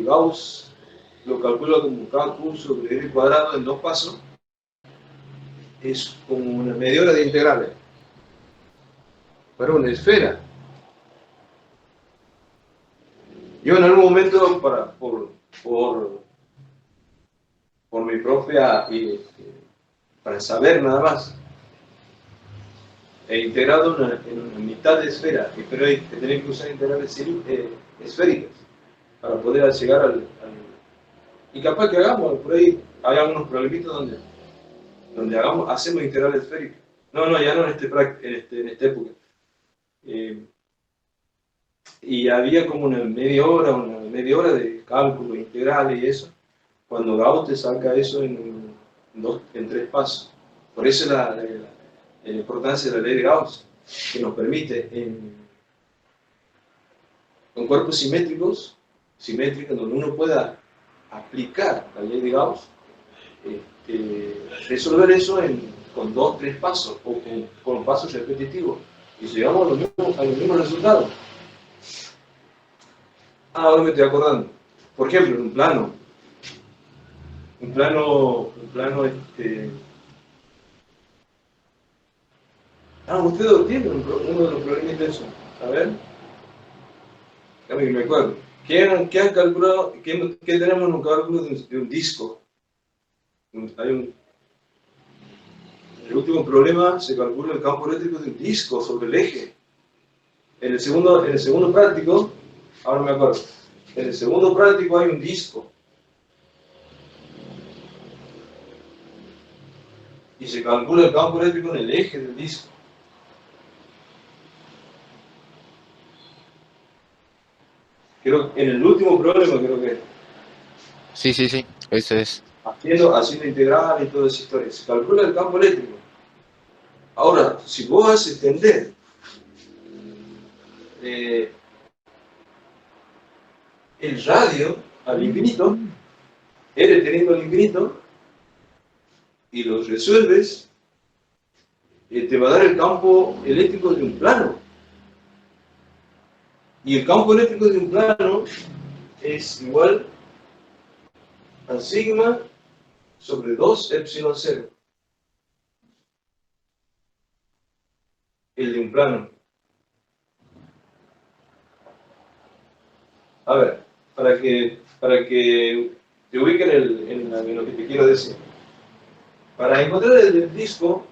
Gauss lo calcula como K/Q sobre R cuadrado en 2 pasos, es como una media hora de integrales para una esfera. Yo en algún momento, por mi propia, para saber nada más, he integrado en una mitad de esfera, pero hay que tener que usar integrales esféricas para poder llegar y capaz que hagamos, por ahí hay algunos problemitas donde hacemos integrales esféricas. No, ya no en esta época. Y había como una media hora de cálculo integral y eso, cuando Gauss te saca eso en 3 pasos. Por eso la importancia de la ley de Gauss, que nos permite con cuerpos simétricos, donde uno pueda aplicar la ley de Gauss, resolver eso con 2, 3 pasos o con pasos repetitivos y llegamos a los mismos resultados. Ahora me estoy acordando. Por ejemplo, en un plano. Ustedes tienen uno de los problemas de eso. A ver. A mí me acuerdo. ¿Qué han calculado? ¿Qué tenemos en un cálculo de un disco? El último problema se calcula el campo eléctrico de un disco sobre el eje. En el segundo práctico, ahora me acuerdo, en el segundo práctico hay un disco. Y se calcula el campo eléctrico en el eje del disco. Creo que en el último problema creo que Sí, ese es. haciendo integral y toda esa historia. Se calcula el campo eléctrico. Ahora, si vos haces tender el radio al infinito, R teniendo al infinito, y lo resuelves, te va a dar el campo eléctrico de un plano. Y el campo eléctrico de un plano es igual a sigma sobre 2 epsilon 0. El de un plano. A ver, para que te ubiquen en lo que te quiero decir. Para encontrar el del disco,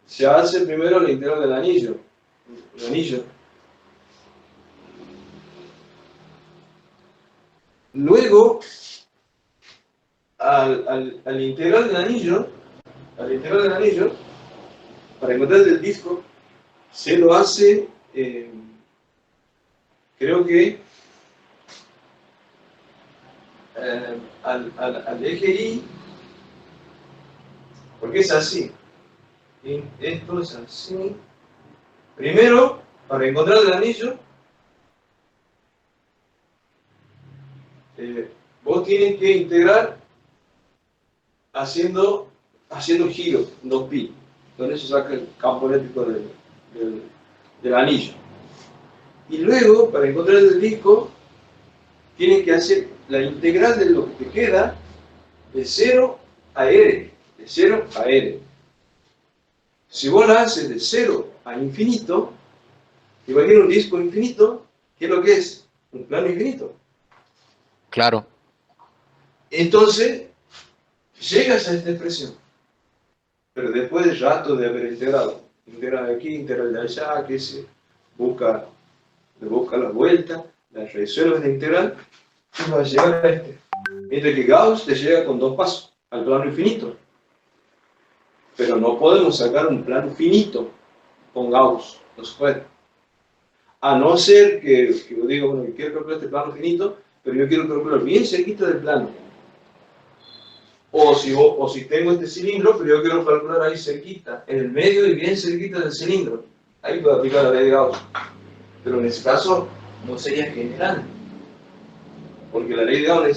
se hace primero la integral del anillo. El anillo. Luego, al integral del anillo, para encontrar el del disco, se lo hace, creo que, al eje Y, porque es así. Y esto es así. Primero, para encontrar el anillo, vos tienes que integrar haciendo giro, 2pi. Donde se saca el campo eléctrico del anillo. Y luego, para encontrar el disco, tienes que hacer la integral de lo que te queda de 0 a R. De 0 a R. Si vos la haces de 0 a infinito, imagina un disco infinito, ¿qué es lo que es? Un plano infinito. Claro. Entonces, llegas a esta expresión. Pero después de rato de haber integrado. Integral de aquí, integral de allá, que se busca la vuelta, la resuelves de integral, y vas a llegar a este. Mientras que Gauss te llega con 2 pasos, al plano infinito. Pero no podemos sacar un plano finito con Gauss, no se puede. A no ser que yo diga, bueno, yo quiero calcular este plano finito, pero yo quiero calcular bien cerquita del plano. O si tengo este cilindro, pero yo quiero calcular ahí cerquita, en el medio y bien cerquita del cilindro. Ahí puedo aplicar la ley de Gauss. Pero en ese caso no sería general. Porque la ley de Gauss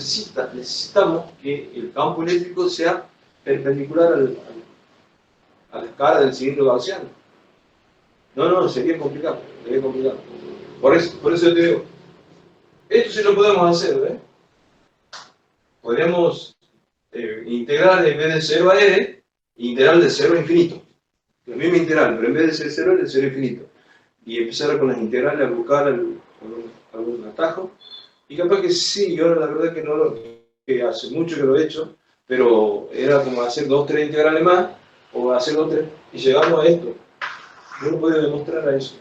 necesitamos que el campo eléctrico sea perpendicular a la escala del cilindro gaussiano. No, sería complicado. Por eso yo te digo, esto sí lo podemos hacer, ¿ves? podemos integrar en vez de 0 a n, integral de 0 a infinito. La misma integral, pero en vez de ser 0, es de 0 a infinito. Y empezar con las integrales a buscar algún atajo. Y capaz que sí, yo la verdad que no lo, que hace mucho que lo he hecho, pero era como hacer 2, 3 integrales más, o hacer 2, 3, y llegamos a esto. Uno puede demostrar a eso.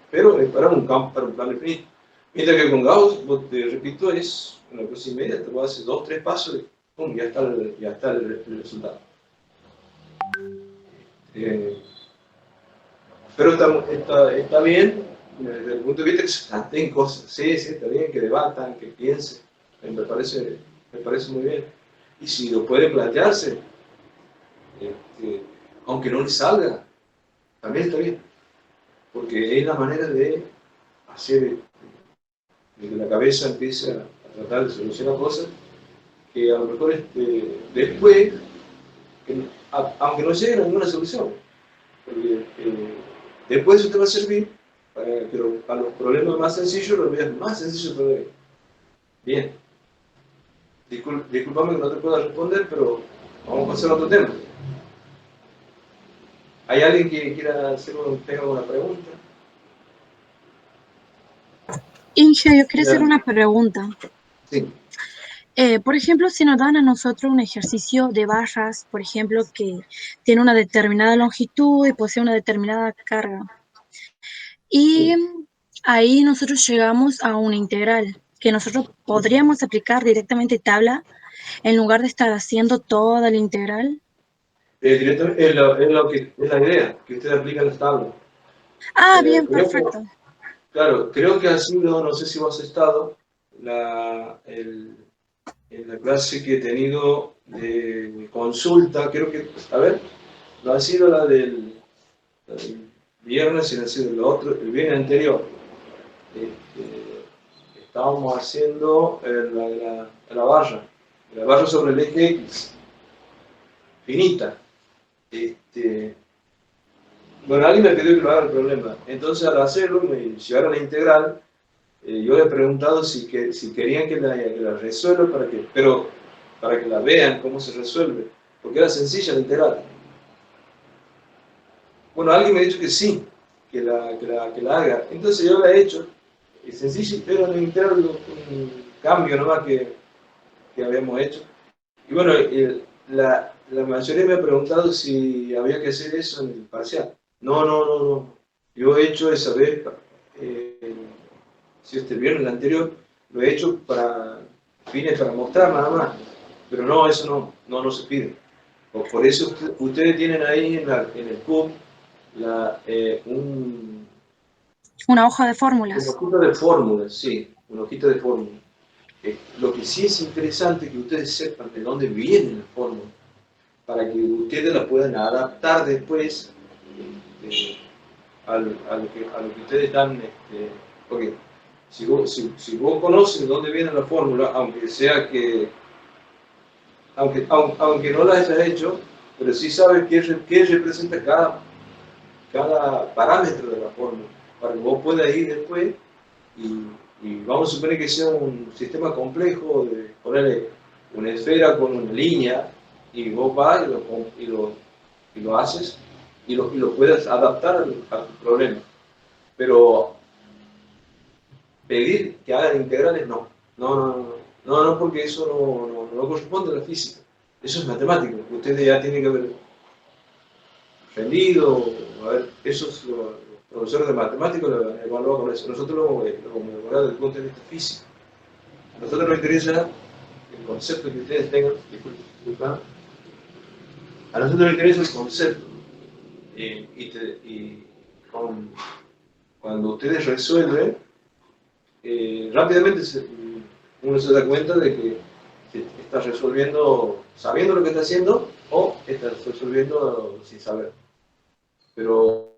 Pero es para un campo, para un plano infinito. Mientras que con Gauss, te repito, es una cosa inmediata, vos haces 2, 3 pasos y ¡pum! Ya está el resultado. Pero está bien, desde el punto de vista que se planteen cosas. Sí, sí, está bien, que debatan, que piensen. Me parece muy bien. Y si lo puede plantearse, aunque no les salga, también está bien. Porque es la manera de hacer de que la cabeza empiece a tratar de solucionar cosas que a lo mejor después, aunque no llegue a ninguna solución, porque después eso te va a servir para que a los problemas más sencillos los veas más sencillos todavía. Bien, discúlpame que no te pueda responder, pero vamos a pasar a otro tema. ¿Hay alguien que quiera tenga alguna pregunta? Inge, yo quería hacer una pregunta. Sí. Por ejemplo, si nos dan a nosotros un ejercicio de barras, por ejemplo, que tiene una determinada longitud y posee una determinada carga, y ahí nosotros llegamos a una integral que nosotros podríamos aplicar directamente tabla en lugar de estar haciendo toda la integral. Directamente, es la idea, que ustedes aplican las tablas. Ah, bien, Creo, perfecto. claro, creo que ha sido, no sé si vos has estado, en la clase que he tenido de consulta, creo que, a ver, no ha sido la del viernes, sino ha sido el viernes anterior. Estábamos haciendo la barra sobre el eje X, finita. Bueno, alguien me pidió que lo haga el problema. Entonces, al hacerlo, me llevaron la integral. Yo le he preguntado si querían que la resuelva, pero para que la vean cómo se resuelve. Porque era sencilla la integral. Bueno, alguien me ha dicho que sí, que la haga. Entonces yo la he hecho. Es sencilla, pero en la integral un cambio nomás que habíamos hecho. Y bueno, la mayoría me ha preguntado si había que hacer eso en el parcial. No, no, no, no. Yo he hecho esa vez, eh, si este viernes, el anterior, lo he hecho para fines para mostrar nada más. Pero no, eso no se pide. Por eso ustedes tienen ahí en el CUP Una hoja de un fórmulas. hojita de fórmulas, sí, una hojita de fórmulas. Lo que sí es interesante que ustedes sepan de dónde vienen las fórmulas, para que ustedes la puedan adaptar después a lo que ustedes están, porque si vos conoces de dónde viene la fórmula, aunque no la hayas hecho, pero sí sabes qué representa cada parámetro de la fórmula, para que vos puedas ir después y vamos a suponer que sea un sistema complejo de ponerle una esfera con una línea y vos vas y lo haces y lo puedes adaptar a tu problema. Pero pedir que hagan integrales, no. No, no, no, no, no, porque eso no corresponde a la física. Eso es matemático. Ustedes ya tienen que haber rendido, a ver, los profesores de matemáticos lo evaluaban con eso. Nosotros lo hemos evaluado desde el punto de vista físico. A nosotros nos interesa el concepto que ustedes tengan, disculpa, a nosotros nos interesa el concepto. Y cuando ustedes resuelven, rápidamente uno se da cuenta de que está resolviendo sabiendo lo que está haciendo o está resolviendo sin saber. Pero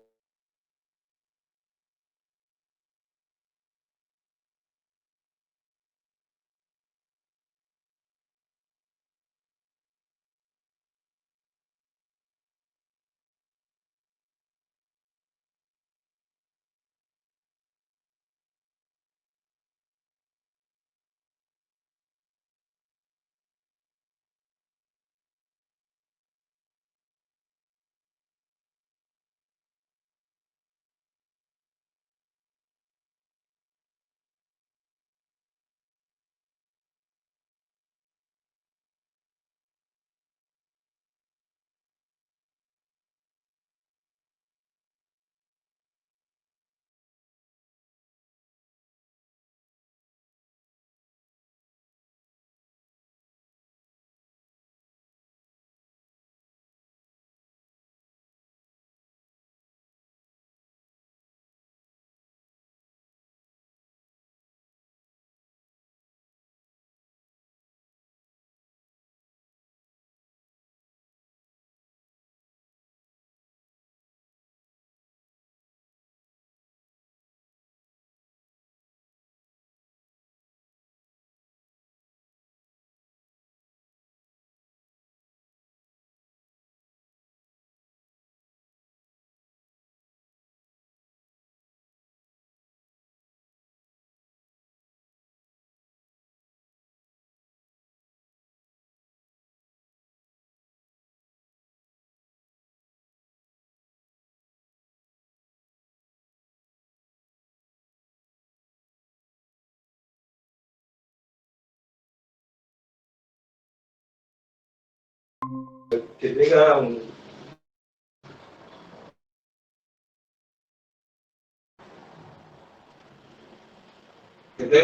que tenga un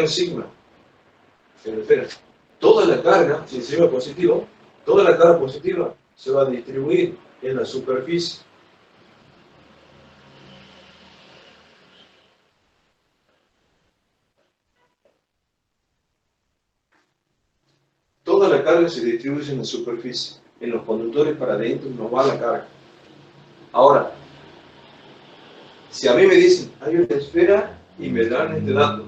sigma. Pero espera, toda la carga, si el sigma es positivo, toda la carga positiva se va a distribuir en la superficie. Toda la carga se distribuye en la superficie. En los conductores para adentro no va la carga. Ahora, si a mí me dicen, hay una esfera y me dan este dato,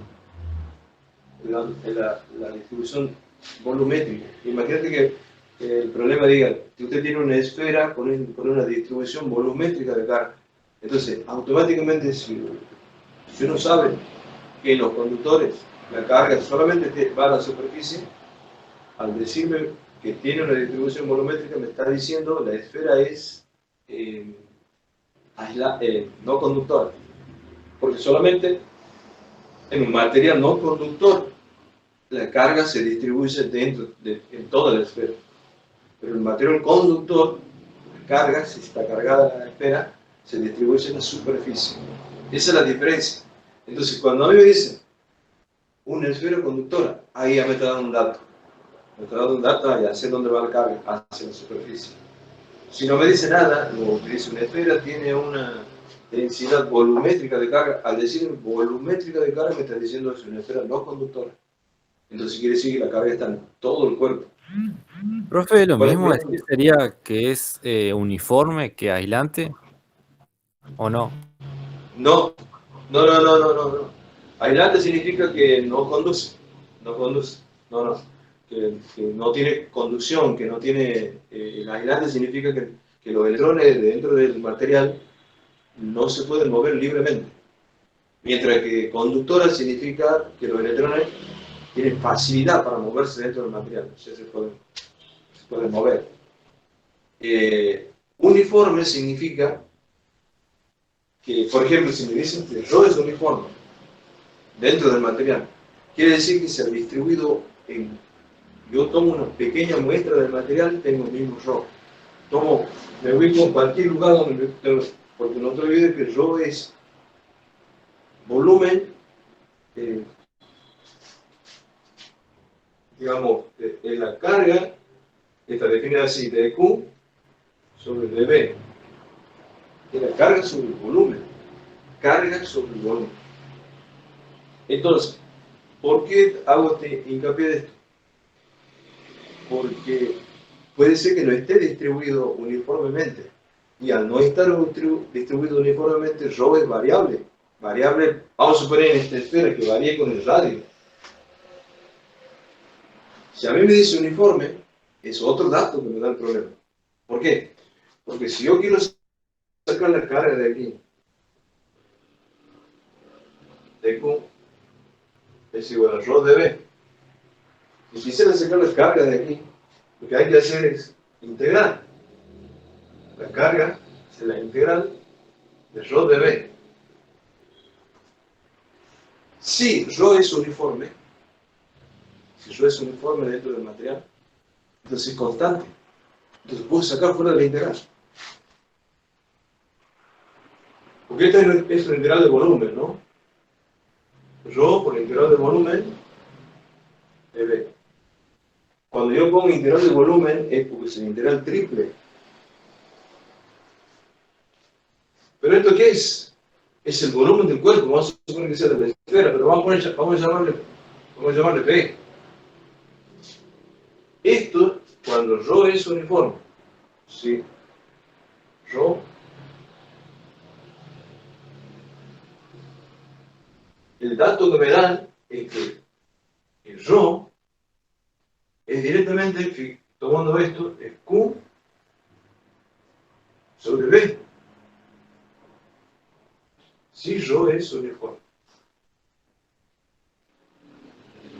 la distribución volumétrica. Imagínate que el problema diga que usted tiene una esfera con una distribución volumétrica de carga. Entonces, automáticamente, si uno sabe que en los conductores la carga solamente va a la superficie, al decirme que tiene una distribución volumétrica, me está diciendo la esfera es no conductora. Porque solamente en un material no conductor la carga se distribuye en toda la esfera. Pero el material conductor, la carga, si está cargada la esfera, se distribuye en la superficie. Esa es la diferencia. Entonces, cuando a mí me dicen una esfera conductora, ahí ya me está dando un dato. Me está dando un dato, ya sé dónde va la carga, hacia la superficie. Si no me dice nada, luego me dice una esfera tiene una densidad volumétrica de carga. Al decir volumétrica de carga, me está diciendo que es una esfera no conductora. Entonces quiere decir que la carga está en todo el cuerpo. Profe, lo mismo decir sería que es uniforme que aislante, ¿o no? No. Aislante significa que no conduce. Que no tiene conducción, que no tiene... el aislante significa que los electrones dentro del material no se pueden mover libremente. Mientras que conductora significa que los electrones tienen facilidad para moverse dentro del material, o sea, se pueden mover. Uniforme significa que, por ejemplo, si me dicen que Rho es uniforme dentro del material, quiere decir que se ha distribuido en... Yo tomo una pequeña muestra del material y tengo el mismo Rho. Me ubico en cualquier lugar donde porque no te olvides que Rho es volumen, digamos, en la carga, está definida así, de Q sobre dB. Es la carga sobre el volumen. Carga sobre el volumen. Entonces, ¿por qué hago este hincapié de esto? Porque puede ser que no esté distribuido uniformemente. Y al no estar distribuido uniformemente, Rho es variable. Variable, vamos a suponer en esta esfera que varíe con el radio. Si a mí me dice uniforme, es otro dato que me da el problema. ¿Por qué? Porque si yo quiero sacar la carga de aquí, de Q, es igual a Rho dB. Si quisiera sacar la carga de aquí, lo que hay que hacer es integrar. La carga es la integral de Rho dB. Si Rho es uniforme, dentro del material, entonces es constante. Entonces puedo sacar fuera de la integral. Porque esta es la integral de volumen, ¿no? Rho por la integral de volumen dB. Cuando yo pongo integral de volumen es porque es una integral triple. ¿Pero esto qué es? Es el volumen del cuerpo, vamos a suponer que sea de la esfera, pero vamos a llamarle P. Esto, cuando Rho es uniforme, ¿sí? Rho el dato que me dan es que el Rho es directamente, tomando esto, es Q sobre B. Si Rho es uniforme.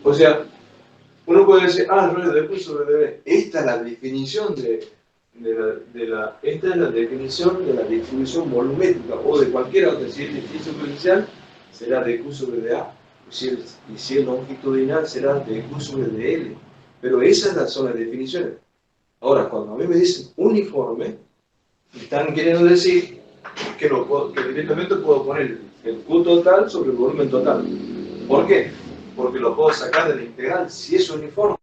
O sea, uno puede decir, Rho es de Q sobre dB. Esta es la definición esta es la definición de la distribución volumétrica o de cualquier otra. Si es distribución diferencial, será de Q sobre dA. Y si es longitudinal, será de Q sobre dL. Pero esas son las definiciones. Ahora, cuando a mí me dicen uniforme, me están queriendo decir que directamente puedo poner el Q total sobre el volumen total. ¿Por qué? Porque lo puedo sacar de la integral si es uniforme.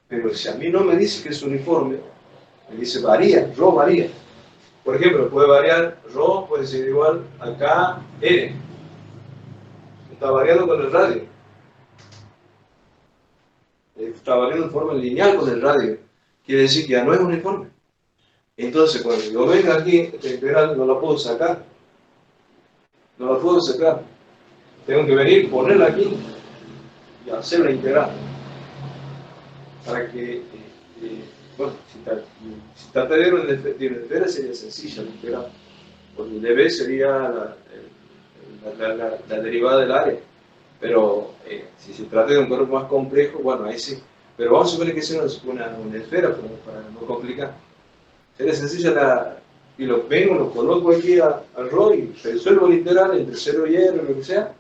Pero si a mí no me dice que es uniforme, me dice varía, ρ varía. Por ejemplo, puede variar, ρ puede ser igual a KN. Está variando con el radio. Está variando de forma lineal con el radio. Quiere decir que ya no es uniforme. Entonces, cuando yo venga aquí, esta integral no la puedo sacar. No la puedo sacar. Tengo que venir, ponerla aquí y hacer la integral. Para que, bueno, si trata de una esfera sería sencilla la integral. Porque el dB sería la derivada del área. Pero si se trata de un cuerpo más complejo, bueno, ahí sí. Pero vamos a suponer que sea una esfera, para no complicar. Sería sencilla y lo coloco aquí al ρ y resuelvo la integral entre 0 y r, lo que sea,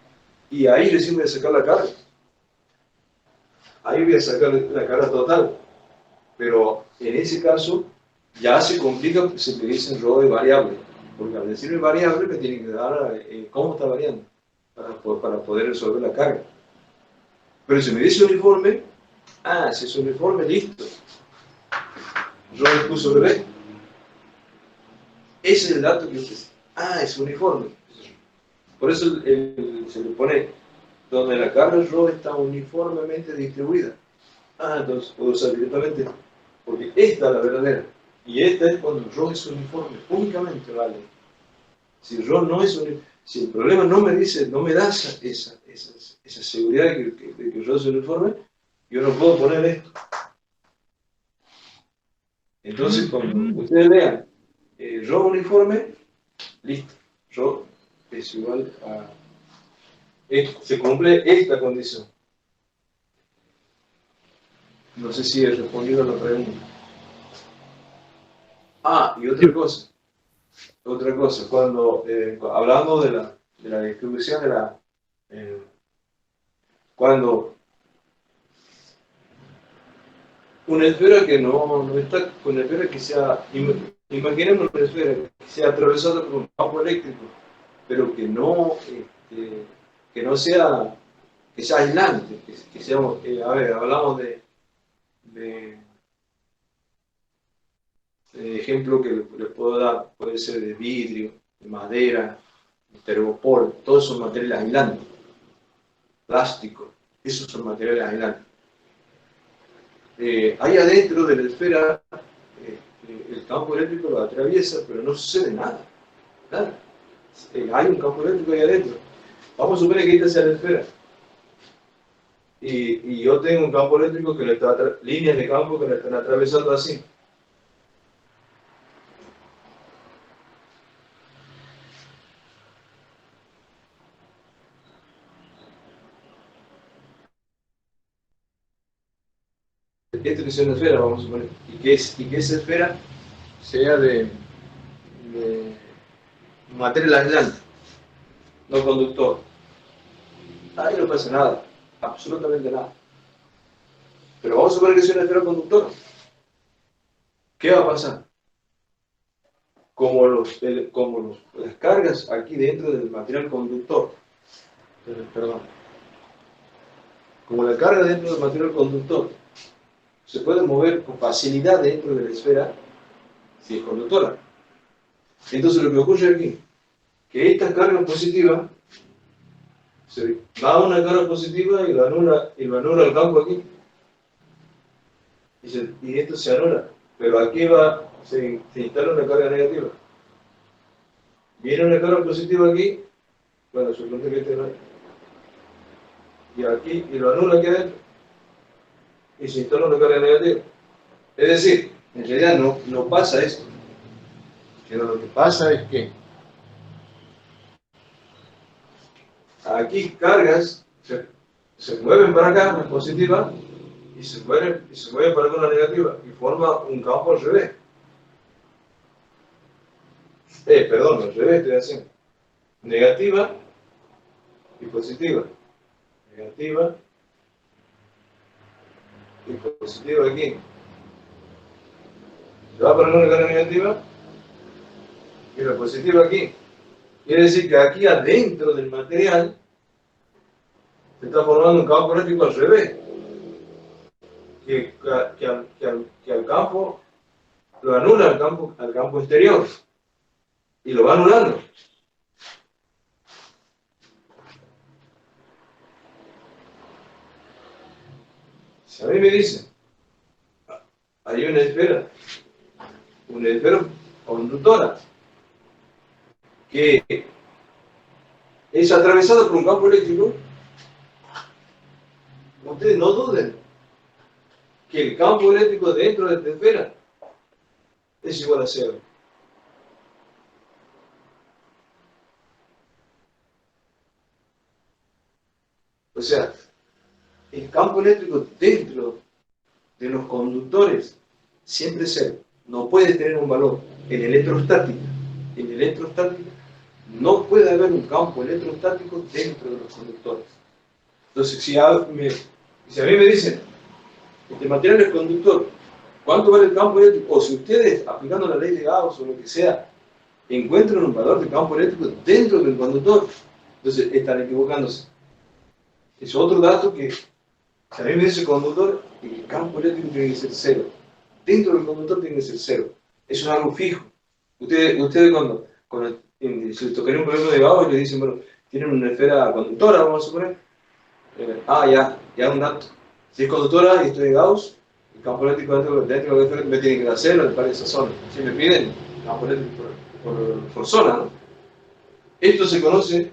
y ahí recién voy a sacar la carga. Ahí voy a sacar la carga total. Pero en ese caso ya se complica porque se me dicen ρ de variable. Porque al decirme variable me tiene que dar cómo está variando para poder resolver la carga. Pero si me dice uniforme, si es uniforme, listo. Ρ es Q sobre B. Ese es el dato que usted dice. Es uniforme. Por eso se le pone donde la carga ρ está uniformemente distribuida. Entonces puedo usar directamente, porque esta es la verdadera. Y esta es cuando ρ es uniforme, únicamente vale. Si ρ no es uniforme, si el problema no me dice, no me da esa seguridad de que ρ es uniforme, yo no puedo poner esto. Entonces, cuando ustedes vean ρ uniforme, listo, ρ es igual a... se cumple esta condición. No sé si he respondido a la pregunta. Y otra cosa, cuando hablando de la distribución cuando una esfera que no está, una esfera que sea, imaginemos una esfera que sea atravesada por un campo eléctrico, pero que no sea, que sea aislante, que sea, hablamos de ejemplo que les puedo dar, puede ser de vidrio, de madera, de tergopol, todos son materiales aislantes, plástico, esos son materiales aislantes. Ahí adentro de la esfera, el campo eléctrico lo atraviesa, pero no sucede nada. Hay un campo eléctrico ahí adentro. Vamos a suponer que esta sea la esfera. Y yo tengo un campo eléctrico que líneas de campo que le están atravesando así. Esta es una esfera, vamos a suponer, y que esa esfera sea de material aislante, no conductor. Ahí no pasa nada, absolutamente nada. Pero vamos a suponer que sea una esfera conductora. ¿Qué va a pasar? Como las cargas aquí dentro del material conductor, perdón, como la carga dentro del material conductor se puede mover con facilidad dentro de la esfera si es conductora. Entonces lo que ocurre aquí, que esta carga positiva se va a una carga positiva y lo anula el campo aquí. Y esto se anula. Pero aquí se instala una carga negativa. Viene una carga positiva aquí, bueno, supongo que este no hay. Y aquí, y lo anula aquí adentro. Y se instala una carga negativa. Es decir, en realidad no pasa esto. Pero lo que pasa es que aquí cargas se mueven para acá, una positiva, y se mueven para acá una negativa, y forma un campo al revés. Perdón, al revés estoy haciendo. Negativa y positiva. Negativa y positiva aquí. Se va a poner una carga negativa y la positiva aquí. Quiere decir que aquí adentro del material se está formando un campo eléctrico al revés, que al campo lo anula al campo exterior y lo va anulando. Si a mí me dicen, hay una esfera conductora, que es atravesada por un campo eléctrico, ustedes no duden que el campo eléctrico dentro de esta esfera es igual a cero. O sea, el campo eléctrico dentro de los conductores siempre es cero. No puede tener un valor. En electrostática, no puede haber un campo electrostático dentro de los conductores. Entonces, si a mí me dicen, este material es conductor, ¿cuánto vale el campo eléctrico? O si ustedes, aplicando la ley de Gauss o lo que sea, encuentran un valor de campo eléctrico dentro del conductor, entonces están equivocándose. Es otro dato que, si a mí me dice conductor, el campo eléctrico tiene que ser cero. Dentro del conductor tiene que ser cero. Eso es algo fijo. Ustedes cuando se les tocaría un problema de Gauss y le dicen, bueno, tienen una esfera conductora, vamos a suponer. Ya un dato. Si es conductora y estoy en Gauss, el campo eléctrico dentro de la esfera me tiene que dar cero para esa zona. Si me piden campo eléctrico por zona, ¿no? Esto se conoce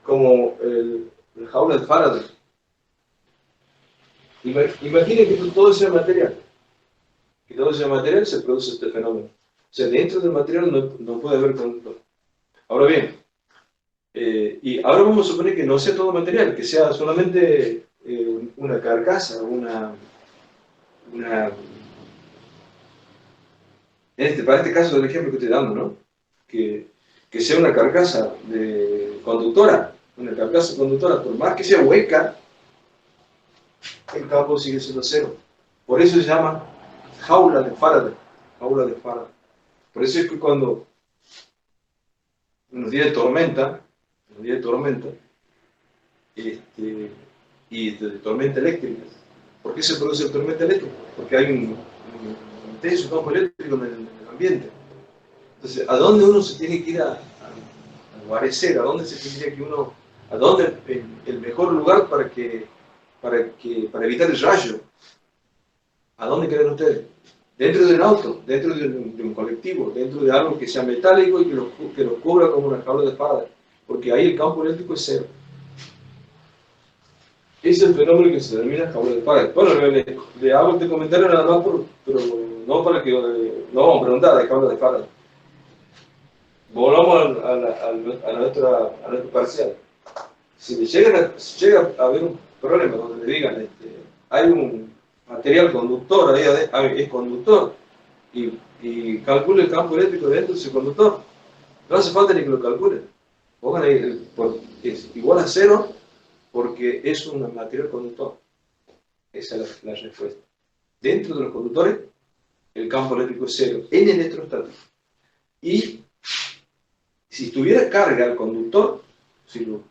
como la jaula de Faraday. Imaginen que todo sea material. Que todo sea material, se produce este fenómeno. O sea, dentro del material no puede haber conductor. Ahora bien, y ahora vamos a suponer que no sea todo material, que sea solamente una carcasa, para este caso del ejemplo que estoy dando, ¿no? Que sea una carcasa conductora, por más que sea hueca, el campo sigue siendo cero. Por eso se llama jaula de Faraday. Por eso es que cuando en los días de tormenta, y de tormenta eléctrica, ¿por qué se produce tormenta eléctrica? Porque hay un intenso campo eléctrico en el ambiente. Entonces, ¿a dónde uno se tiene que ir a guarecer? ¿A dónde el mejor lugar para evitar el rayo? ¿A dónde creen ustedes? Dentro de un auto, dentro de un colectivo, dentro de algo que sea metálico y que lo cubra como una jaula de Faraday, porque ahí el campo eléctrico es cero. Ese es el fenómeno que se denomina jaula de Faraday. Bueno, le hago este comentario nada más, pero no para que no vamos a preguntar de jaula de Faraday. Volvamos a nuestro parcial. Si llega a haber un problema donde le digan, hay un material conductor, es conductor, y calcule el campo eléctrico dentro de ese conductor, no hace falta ni que lo calcule. Pongan ahí, es igual a cero porque es un material conductor. Esa es la respuesta. Dentro de los conductores, el campo eléctrico es cero, en electrostático. Y si tuviera carga el conductor, si lo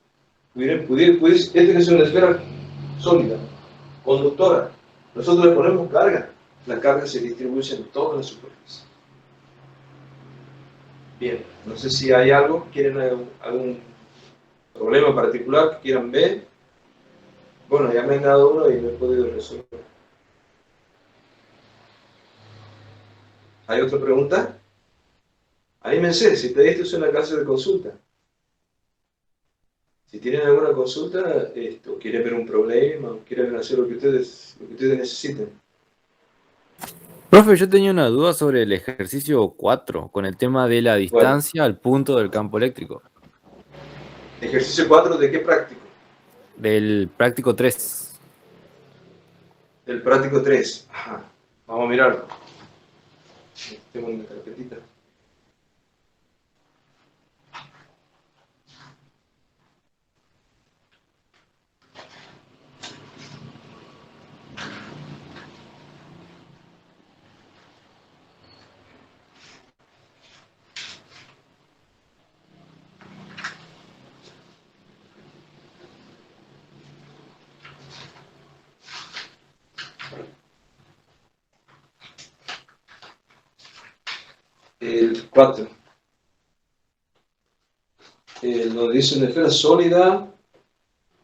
pudiese, que es una esfera sólida, conductora, nosotros le ponemos carga, la carga se distribuye en toda la superficie. Bien, no sé si hay algo, quieren algún problema particular que quieran ver. Bueno, ya me han dado uno y no he podido resolver. ¿Hay otra pregunta? Anímense, si esto es una clase de consulta. Si tienen alguna consulta, o quieren ver un problema, o quieren hacer lo que ustedes necesiten. Profe, yo tenía una duda sobre el ejercicio 4, con el tema de la Bueno, distancia al punto del campo eléctrico, ejercicio 4, ¿de qué práctico? del práctico 3. Del práctico 3. Ajá. Vamos a mirarlo. Tengo una carpetita. El 4. Donde dice una esfera sólida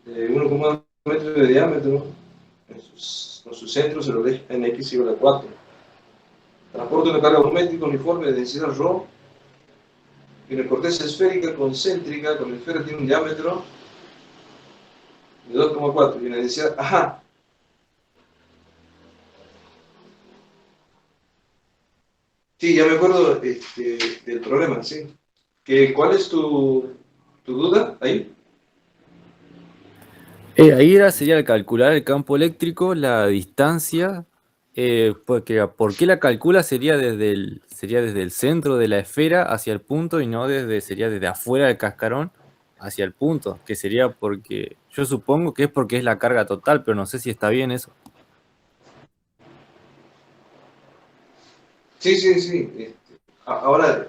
de 1,2 metros de diámetro, con su centro se lo deja en x igual a 4. Transporta una carga volumétrica uniforme de densidad ρ y una corteza esférica concéntrica con la esfera tiene un diámetro de 2,4 y una densidad. Ajá. Sí, ya me acuerdo del problema, sí. ¿Cuál es tu duda ahí? Ahí sería al calcular el campo eléctrico, la distancia, porque ¿por qué la calcula? Sería desde el centro de la esfera hacia el punto y no sería desde afuera del cascarón hacia el punto, que sería porque, yo supongo que es porque es la carga total, pero no sé si está bien eso. Sí, sí, sí. Ahora,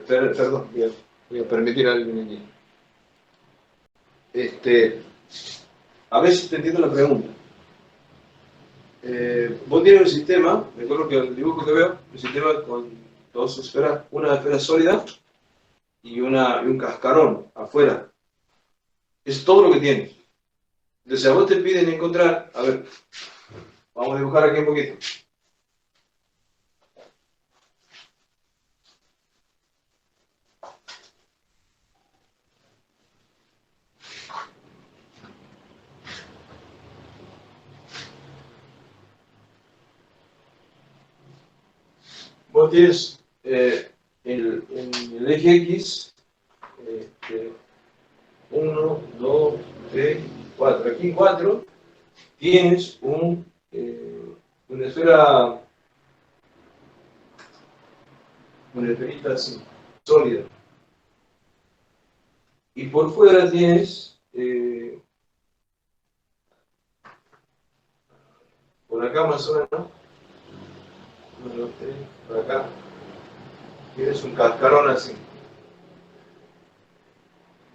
perdón, voy a permitir a alguien aquí. A ver si te entiendo la pregunta. Vos tienes un sistema, me acuerdo que el dibujo que veo, un sistema con dos esferas, una esfera sólida y un cascarón afuera. Es todo lo que tienes. Entonces a vos te piden encontrar, a ver, vamos a dibujar aquí un poquito. Vos tienes en el eje X 1, 2, 3, 4. Aquí en 4 tienes una esfera, una esferita así, sólida. Y por fuera tienes, por acá más o menos, 1, 2, 3, por acá, tienes un cascarón así.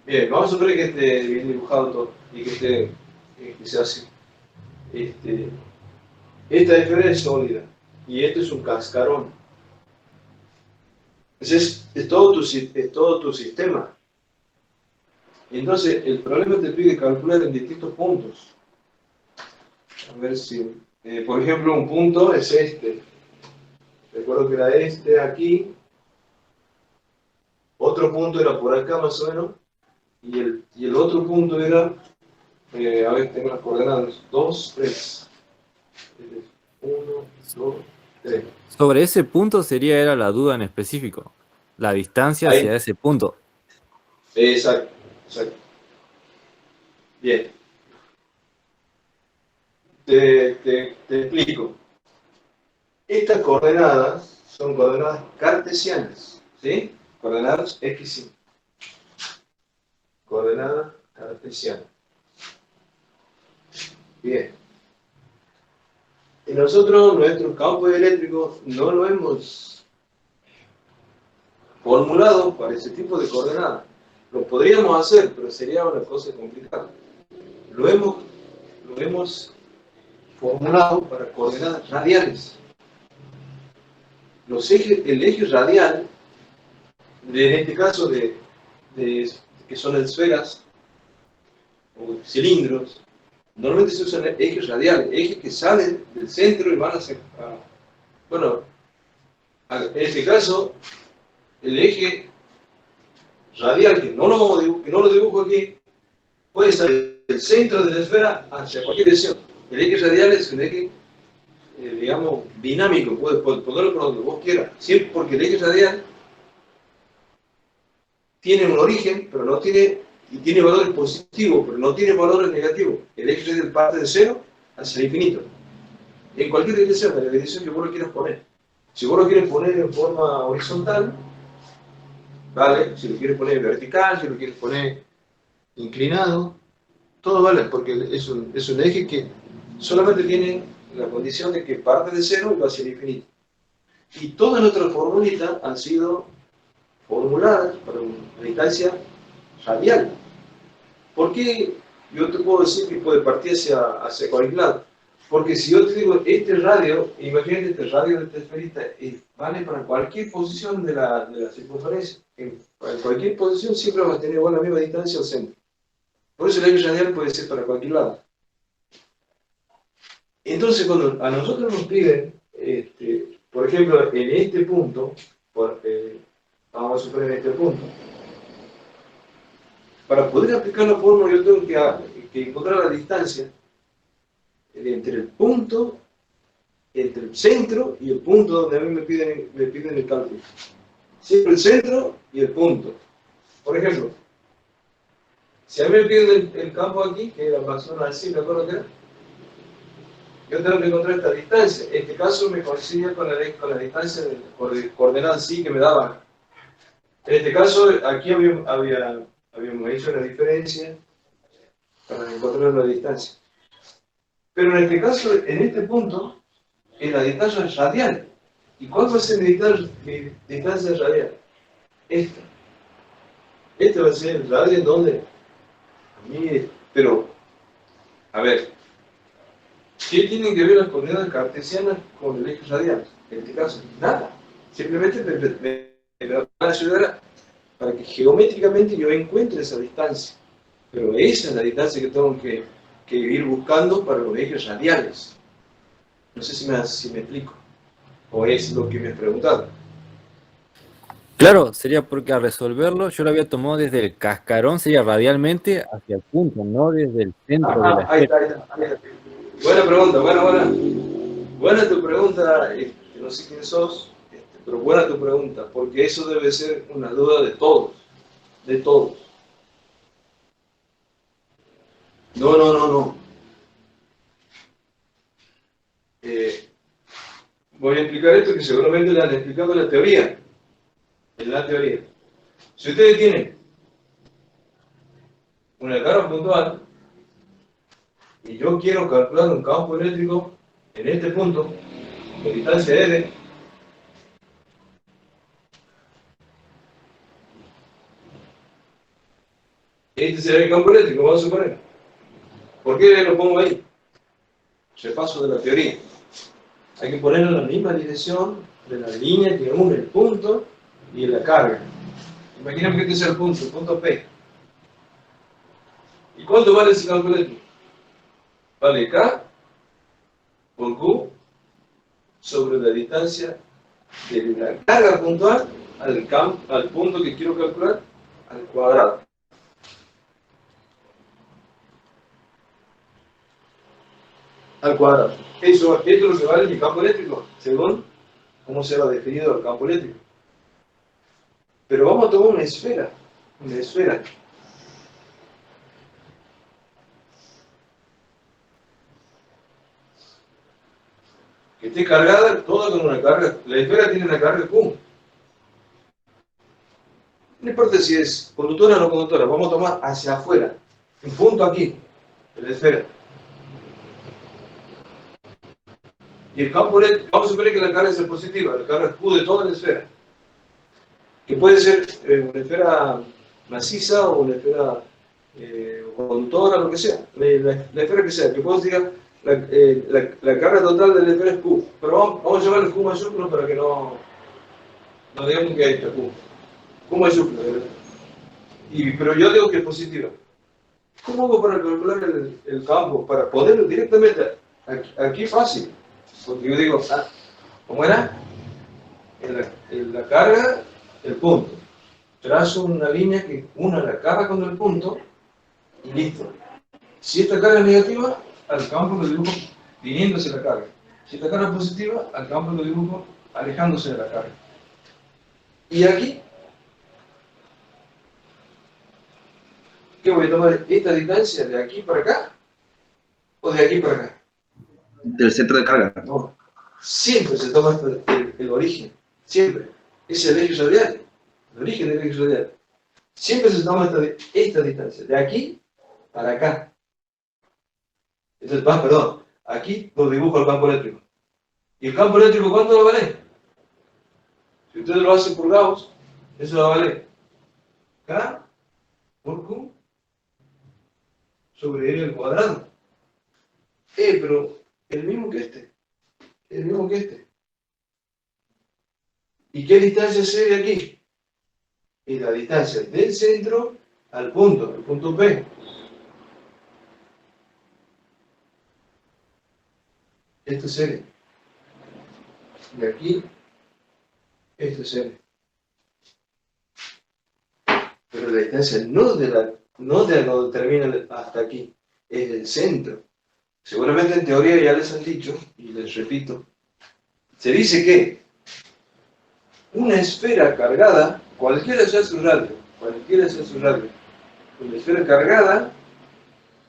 Bien, vamos a suponer que esté bien dibujado todo y que sea así. Esta esfera es sólida y esto es un cascarón. Entonces, es todo tu sistema. Entonces, el problema te pide calcular en distintos puntos. A ver si, por ejemplo, un punto es este. Recuerdo que era este aquí. Otro punto era por acá más o menos. Y el otro punto era, a ver, tengo las coordenadas, 2, 3. 1, 2, 3. Sobre ese punto era la duda en específico, la distancia Ahí. hacia ese punto. Exacto, exacto. Bien. Te explico. Estas coordenadas son coordenadas cartesianas, ¿sí? Coordenadas X, Y. Coordenadas cartesianas. Bien. Y nosotros, nuestro campo eléctrico, no lo hemos formulado para ese tipo de coordenadas. Lo podríamos hacer, pero sería una cosa complicada. Lo hemos formulado para coordenadas radiales. El eje radial, en este caso que son esferas o cilindros, normalmente se usan ejes radiales, ejes que salen del centro y van hacia... Bueno, en este caso, el eje radial, que no lo dibujo aquí, puede salir del centro de la esfera hacia cualquier dirección. El eje radial es un eje, digamos, dinámico, puedes ponerlo por donde vos quieras, siempre porque el eje radial tiene un origen, pero no tiene, y tiene valores positivos, pero no tiene valores negativos. El eje radial parte de cero hacia el infinito. En cualquier dirección, en la dirección que vos lo quieras poner. Si vos lo quieres poner en forma horizontal, ¿vale? Si lo quieres poner vertical, si lo quieres poner inclinado, todo vale, porque es un eje que solamente tiene la condición de que parte de cero y va hacia el infinito. Y todas nuestras formulitas han sido formuladas para una distancia radial. ¿Por qué yo te puedo decir que puede partir hacia cualquier lado? Porque si yo te digo, este radio, imagínate, este radio de esta esferita, vale para cualquier posición de la circunferencia. En cualquier posición siempre va a tener igual la misma distancia al centro. Por eso el eje radial puede ser para cualquier lado. Entonces, cuando a nosotros nos piden, por ejemplo, en este punto, vamos a suponer en este punto, para poder aplicar la fórmula yo tengo que encontrar la distancia entre el punto, entre el centro y el punto donde a mí me piden el cálculo. Siempre el centro y el punto. Por ejemplo, si a mí me piden el campo aquí, que era más o menos así, ¿me acuerdo que era? Yo tengo que encontrar esta distancia. En este caso me coincide con la distancia de coordenada sí que me daban. En este caso, aquí habíamos hecho una diferencia para encontrar la distancia. Pero en este caso, en este punto, la distancia es radial. ¿Y cuál va a ser mi distancia radial? Esta. Este va a ser el radio en donde a mí, pero, a ver, ¿qué tienen que ver las coordenadas cartesianas con el eje radial? En este caso, nada. Simplemente me van a ayudar para que geométricamente yo encuentre esa distancia. Pero esa es la distancia que tengo que ir buscando para los ejes radiales. No sé si me explico. O es lo que me has preguntado. Claro, sería porque al resolverlo yo lo había tomado desde el cascarón, sería radialmente hacia el punto, no desde el centro de la Ahí esfera. está. Buena pregunta, buena. Buena tu pregunta, no sé quién sos, pero buena tu pregunta, porque eso debe ser una duda de todos. De todos. No. Voy a explicar esto que seguramente le han explicado en la teoría. En la teoría. Si ustedes tienen una carga puntual y yo quiero calcular un campo eléctrico en este punto, con distancia L, este será el campo eléctrico, vamos a suponer. ¿Por qué lo pongo ahí? Repaso de la teoría. Hay que ponerlo en la misma dirección de la línea que une el punto y la carga. Imaginemos que este sea el punto P. ¿Y cuánto vale ese campo eléctrico? Vale K por Q sobre la distancia de la carga puntual al punto que quiero calcular al cuadrado. Al cuadrado. Esto es lo que vale el campo eléctrico, según cómo se ha definido el campo eléctrico. Pero vamos a tomar una esfera. Que esté cargada, toda con una carga. La esfera tiene una carga Q. No importa si es conductora o no conductora, vamos a tomar hacia afuera. Un punto aquí, de la esfera. Y el campo eléctrico, vamos a suponer que la carga es positiva, la carga es Q de toda la esfera. Que puede ser una esfera maciza o una esfera conductora, lo que sea. La esfera que sea, que puedo decir la carga total de la esfera es Q. Pero vamos a llamarle Q mayúsculo para que no digamos que ahí está Q. Q mayúsculo, ¿verdad? Pero yo digo que es positiva. ¿Cómo hago para calcular el campo? Para ponerlo directamente aquí fácil. Porque yo digo, ¿cómo era? En la carga, el punto. Trazo una línea que una la carga con el punto y listo. Si esta carga es negativa, al campo lo dibujo viniéndose la carga. Si esta carga es positiva, al campo lo dibujo alejándose de la carga. Y aquí, ¿qué voy a tomar? ¿Esta distancia de aquí para acá? ¿O de aquí para acá? Del centro de carga. No. Siempre se toma el origen. Siempre. Es el eje radial. El origen del eje radial. Siempre se toma esta distancia. De aquí para acá. Entonces, perdón. Aquí lo dibujo el campo eléctrico. ¿Y el campo eléctrico cuánto va a valer? Si ustedes lo hacen por Gauss, eso va a valer K por Q sobre L al cuadrado. Pero el mismo que este. El mismo que este. ¿Y qué distancia se ve aquí? Es la distancia del centro al punto, el punto P. Esto es L. Y aquí, esto es L. Pero la distancia no de donde termina hasta aquí, es del centro. Seguramente en teoría ya les han dicho, y les repito, se dice que una esfera cargada, cualquiera sea su radio, una esfera cargada,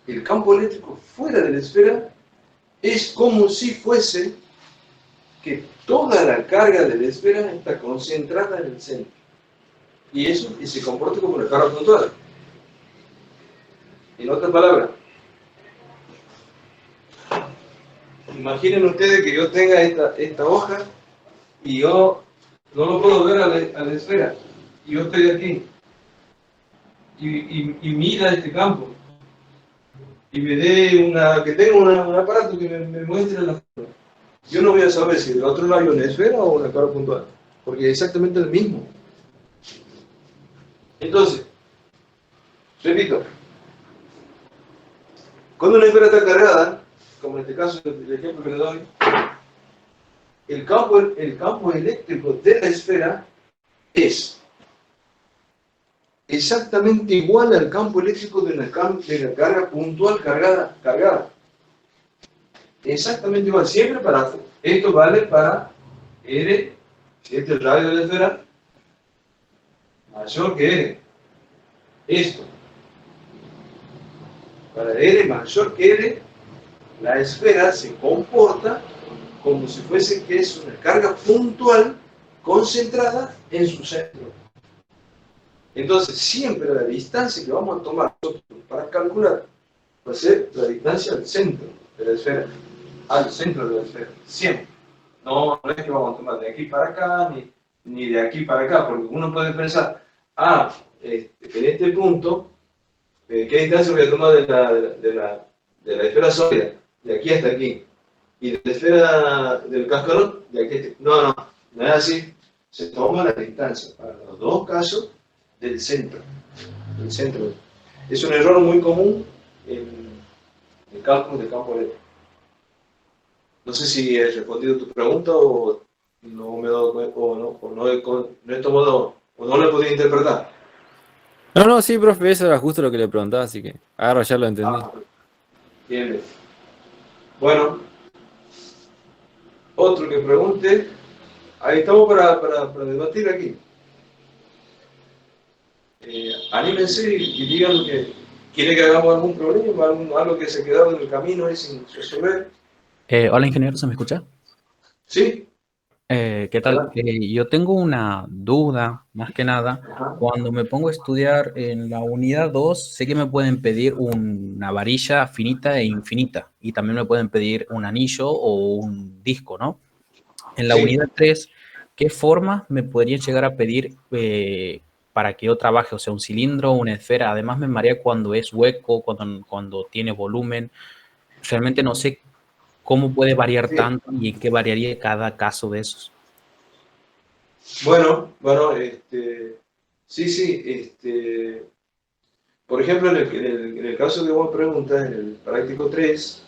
el campo eléctrico fuera de la esfera es como si fuese que toda la carga de la esfera está concentrada en el centro. Y eso y se comporta como una carga puntual. En otras palabras, imaginen ustedes que yo tenga esta hoja y yo no lo puedo ver a la esfera. Y yo estoy aquí. Y mira este campo. Y me dé que tenga un aparato que me muestre la forma. Yo no voy a saber si del otro lado hay una esfera o una carga puntual. Porque es exactamente el mismo. Entonces, repito. Cuando una esfera está cargada, como en este caso el ejemplo que le doy, el campo eléctrico de la esfera es exactamente igual al campo eléctrico de la carga puntual cargada. Exactamente igual, siempre esto vale para R, si este es el radio de la esfera, mayor que R. Esto. Para R mayor que R, la esfera se comporta como si fuese que es una carga puntual concentrada en su centro. Entonces, siempre la distancia que vamos a tomar para calcular va a ser la distancia al centro de la esfera. Al centro de la esfera, siempre. No es que vamos a tomar de aquí para acá, ni de aquí para acá, porque uno puede pensar, en este punto, ¿qué distancia voy a tomar de la esfera sólida? De aquí hasta aquí. Y de la esfera del cascarón, de aquí hasta aquí. No es así. Se toma la distancia para los dos casos del centro. Es un error muy común en el cálculo del campo eléctrico. No sé si he respondido tu pregunta o no me he dado cuenta, o no he tomado, o no lo he podido interpretar. No, sí, profe, eso era justo lo que le preguntaba, así que ahora ya lo entendí. Bien. Bueno, otro que pregunte. Ahí estamos para debatir aquí. Anímense y digan lo que quiere que hagamos algún problema, algo que se quedó en el camino ahí sin resolver. Hola, ingeniero, ¿se me escucha? ¿Sí? ¿Qué tal? Yo tengo una duda, más que nada. Ajá. Cuando me pongo a estudiar en la unidad 2, sé que me pueden pedir una varilla finita e infinita, y también me pueden pedir un anillo o un disco, ¿no? En la Sí. unidad 3, ¿qué formas me podrían llegar a pedir para que yo trabaje? O sea, un cilindro, una esfera. Además, me marea cuando es hueco, cuando tiene volumen. Realmente no sé cómo puede variar Sí. tanto y en qué variaría cada caso de esos. Bueno, sí, por ejemplo, en el caso que vos preguntas, en el práctico 3,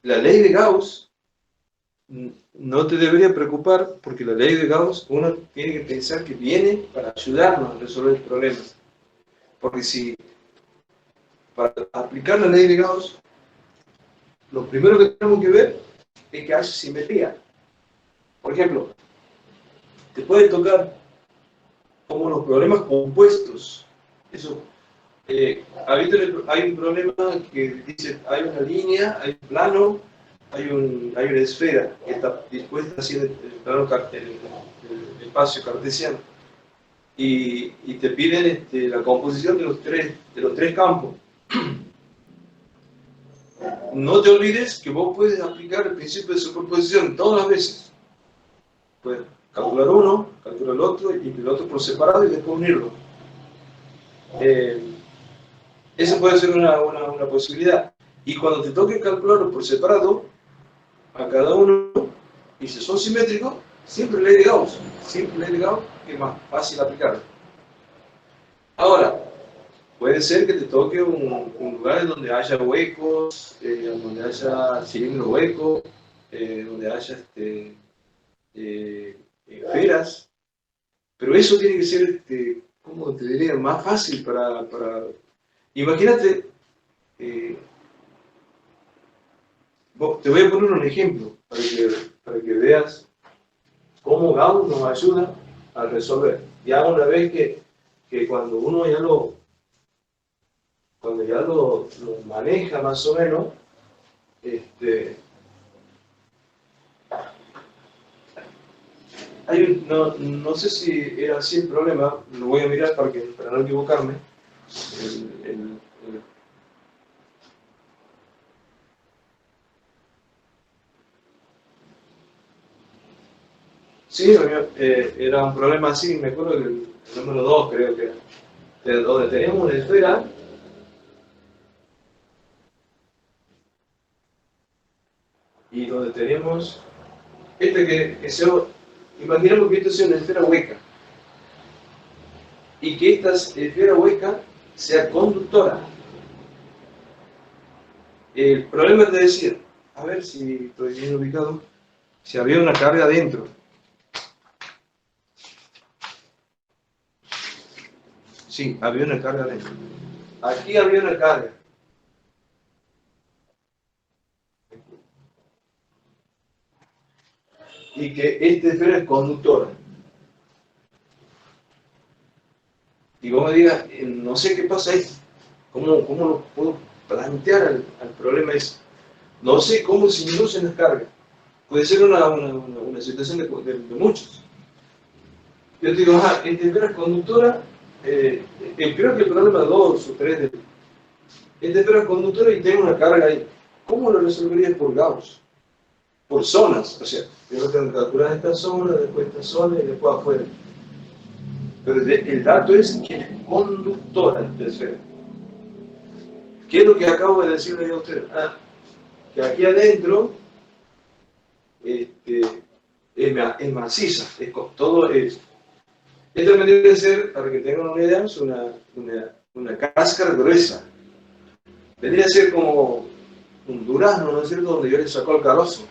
la ley de Gauss no te debería preocupar, porque la ley de Gauss uno tiene que pensar que viene para ayudarnos a resolver problemas. Porque si para aplicar la ley de Gauss, lo primero que tenemos que ver es que haya simetría. Por ejemplo, te puede tocar como los problemas compuestos. Eso, hay un problema que dice, hay una línea, hay un plano, hay una esfera que está dispuesta así en el espacio cartesiano. Y te piden la composición de los tres campos. No te olvides que vos puedes aplicar el principio de superposición todas las veces. Puedes calcular uno, calcular el otro, y el otro por separado y después unirlo. Esa puede ser una posibilidad. Y cuando te toque calcularlo por separado, a cada uno, y si son simétricos, siempre ley de Gauss. Siempre ley de Gauss, que es más fácil aplicarlo. Ahora, puede ser que te toque un lugar donde haya huecos, donde haya cilindros huecos, donde haya esferas, pero eso tiene que ser, ¿cómo te diría?, más fácil para... Imagínate, te voy a poner un ejemplo para que veas cómo Gauss nos ayuda a resolver. Ya una vez que cuando uno ya lo maneja más o menos, no sé si era así el problema, lo voy a mirar para no equivocarme. Sí, era un problema así, me acuerdo que el número 2 creo que era, donde teníamos una esfera, y donde tenemos imaginemos que esto sea una esfera hueca, y que esta esfera hueca sea conductora. El problema es de decir, a ver si estoy bien ubicado, si había una carga adentro. Sí, había una carga adentro. Aquí había una carga. Y que esta esfera es conductora. Y vos me digas, no sé qué pasa ahí. ¿Cómo lo puedo plantear al problema ese? No sé cómo se inducen las cargas. Puede ser una situación de muchos. Yo te digo, esta esfera es conductora. Creo que el problema 2 o 3 esta esfera es conductora y tengo una carga ahí. ¿Cómo lo resolverías por Gauss? Por zonas, o sea, yo tengo que calcular esta zona, después esta zona y después afuera. Pero el dato es que es conductora esta esfera. ¿Qué es lo que acabo de decirle a ustedes? Que aquí adentro es maciza, todo es. Esto vendría a ser, para que tengan una idea, es una cáscara gruesa. Vendría a ser como un durazno, ¿no es cierto?, donde yo le saco el carozo.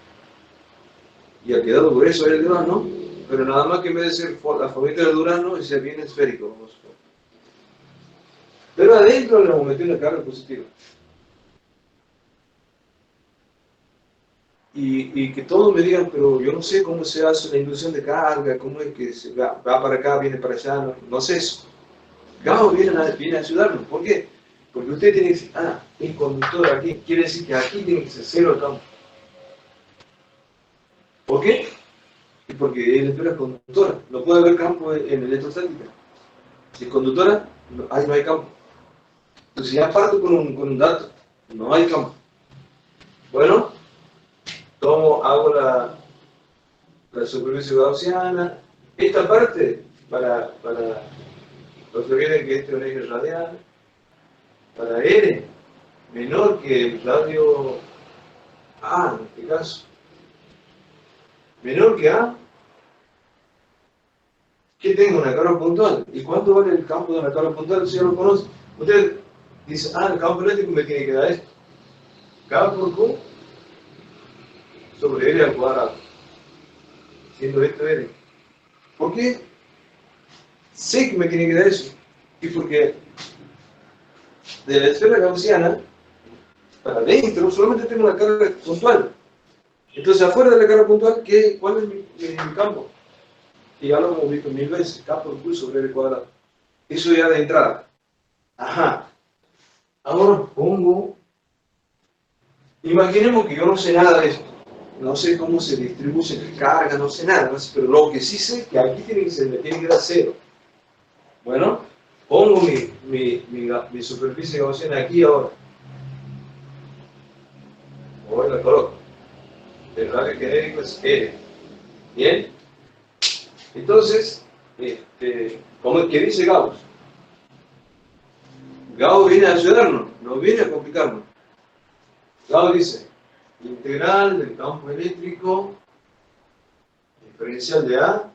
Y ha quedado grueso el durazno, pero nada más que en vez de ser la formita del durazno, es bien esférico. Vamos a ver. Pero adentro le vamos a meter una carga positiva. Y que todos me digan, pero yo no sé cómo se hace la inducción de carga, cómo es que se va para acá, viene para allá, no sé eso. Gauss viene a ayudarnos. ¿Por qué? Porque usted tiene que decir, es conductor aquí, quiere decir que aquí tiene que ser cero el campo. ¿Por qué? Porque la esfera es conductora, no puede haber campo en electrostática. Si es conductora, ahí no hay campo. Entonces ya parto con un dato, no hay campo. Bueno, hago la superficie gaussiana. Esta parte, para los que vienen que este es un eje radial, para R menor que el radio A, en este caso, menor que A, ¿qué tengo? Una carga puntual. ¿Y cuánto vale el campo de una carga puntual? Si ya lo conocen. Usted dice, el campo eléctrico me tiene que dar esto. K por Q sobre L al cuadrado. Siendo esto L. ¿Por qué? Sé que me tiene que dar eso. Y porque de la esfera gaussiana para adentro solamente tengo una carga puntual. Entonces, afuera de la carga puntual, ¿cuál es mi campo? Y ya lo hemos visto 1000 veces, K por Q sobre L cuadrado. Eso ya de entrada. Ahora pongo, imaginemos que yo no sé nada de esto. No sé cómo se distribuye la carga, no sé nada, pero lo que sí sé es que aquí me tiene que dar 0. Bueno, pongo mi superficie gaussiana aquí ahora. O la coloco. El radio genérico es L. ¿Bien? Entonces, ¿qué dice Gauss? Gauss viene a ayudarnos, no viene a complicarnos. Gauss dice, integral del campo eléctrico diferencial de A.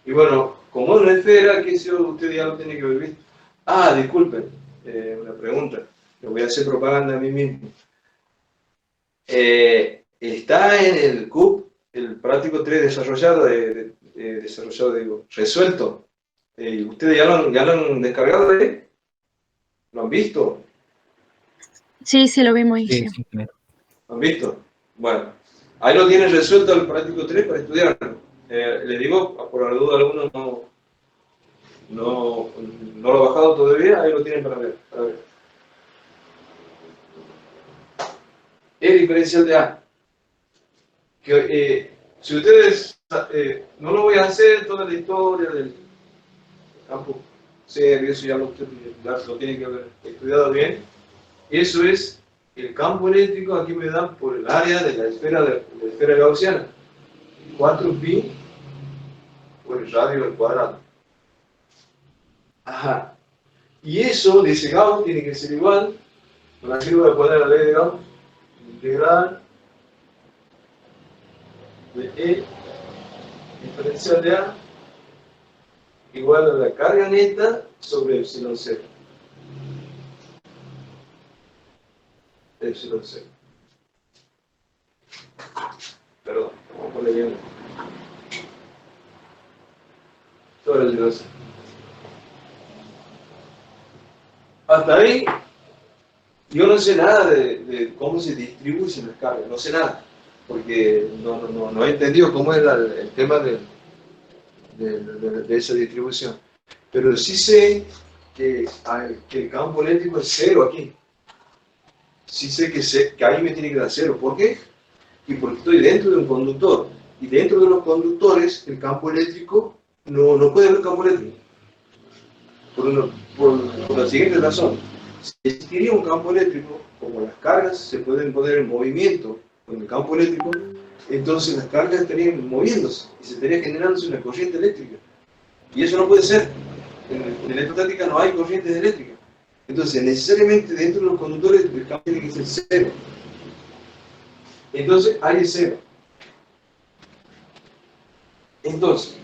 Y bueno, como es una esfera, ¿qué si usted ya lo tiene que ver visto? Ah, disculpen, una pregunta. Le voy a hacer propaganda a mí mismo. Está en el CUP, el práctico 3 desarrollado, resuelto. ¿Ustedes ya lo han descargado ahí? ¿Lo han visto? Sí, sí, lo vimos, Sí, Inge. sí, claro. ¿Lo han visto? Bueno, ahí lo tienen resuelto el práctico 3 para estudiarlo. Les digo, por la duda alguno no lo ha bajado todavía, ahí lo tienen para ver. El diferencial de A. Que, si ustedes, no lo voy a hacer toda la historia del campo serio, eso ya lo tienen que haber estudiado bien. Eso es el campo eléctrico, aquí me dan por el área de la esfera gaussiana. 4pi por el radio al cuadrado. Ajá. Y eso, dice Gauss, tiene que ser igual. Aquí voy a poner la ley de Gauss. Integral de E diferencial de A igual a la carga neta sobre epsilon 0. Epsilon 0. Perdón, vamos a poner bien. Sobre epsilon 0. Hasta ahí, yo no sé nada de cómo se distribuyen las cargas, no sé nada, porque no he entendido cómo era el tema de esa distribución. Pero sí sé que el campo eléctrico es cero aquí. Sí sé que ahí me tiene que dar cero. ¿Por qué? Y porque estoy dentro de un conductor. Y dentro de los conductores, el campo eléctrico, no puede haber campo eléctrico. Por la siguiente razón. Si existiría un campo eléctrico, como las cargas se pueden poner en movimiento con el campo eléctrico, entonces las cargas estarían moviéndose y se estaría generándose una corriente eléctrica. Y eso no puede ser. En electrostática no hay corrientes eléctricas. Entonces, necesariamente dentro de los conductores el campo tiene que ser cero. Entonces, hay cero. Entonces,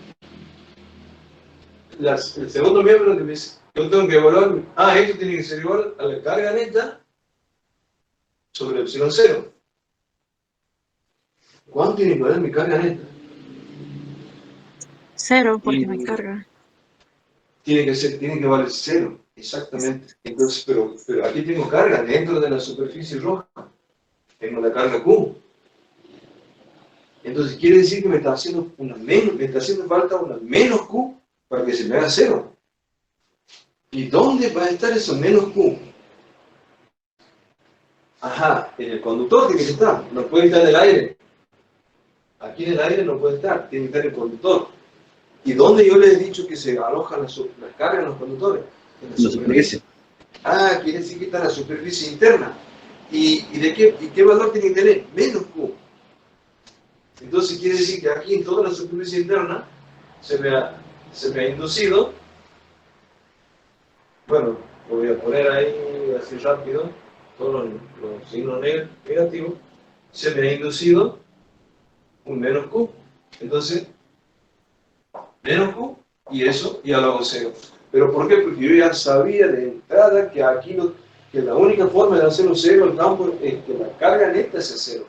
el segundo miembro que me dice, yo tengo que evaluar, esto tiene que ser igual a la carga neta sobre epsilon 0. ¿Cuánto tiene que valer mi carga neta? 0, porque no hay carga. Tiene que valer 0, exactamente. Entonces, pero aquí tengo carga dentro de la superficie roja. Tengo la carga Q. Entonces quiere decir que me está haciendo falta una menos Q para que se me haga 0. ¿Y dónde va a estar eso menos Q? Ajá, en el conductor tiene que estar, no puede estar en el aire. Aquí en el aire no puede estar, tiene que estar en el conductor. ¿Y dónde yo les he dicho que se alojan las cargas en los conductores? En la superficie. Quiere decir que está en la superficie interna. ¿Y qué valor tiene que tener? Menos Q. Entonces quiere decir que aquí en toda la superficie interna se me ha inducido, bueno, lo voy a poner ahí así rápido, todos los signos negativos, se me ha inducido un menos Q. Entonces, menos Q, y eso ya lo hago 0. ¿Pero por qué? Porque yo ya sabía de entrada que aquí que la única forma de hacerlo 0 el campo es que la carga neta sea 0.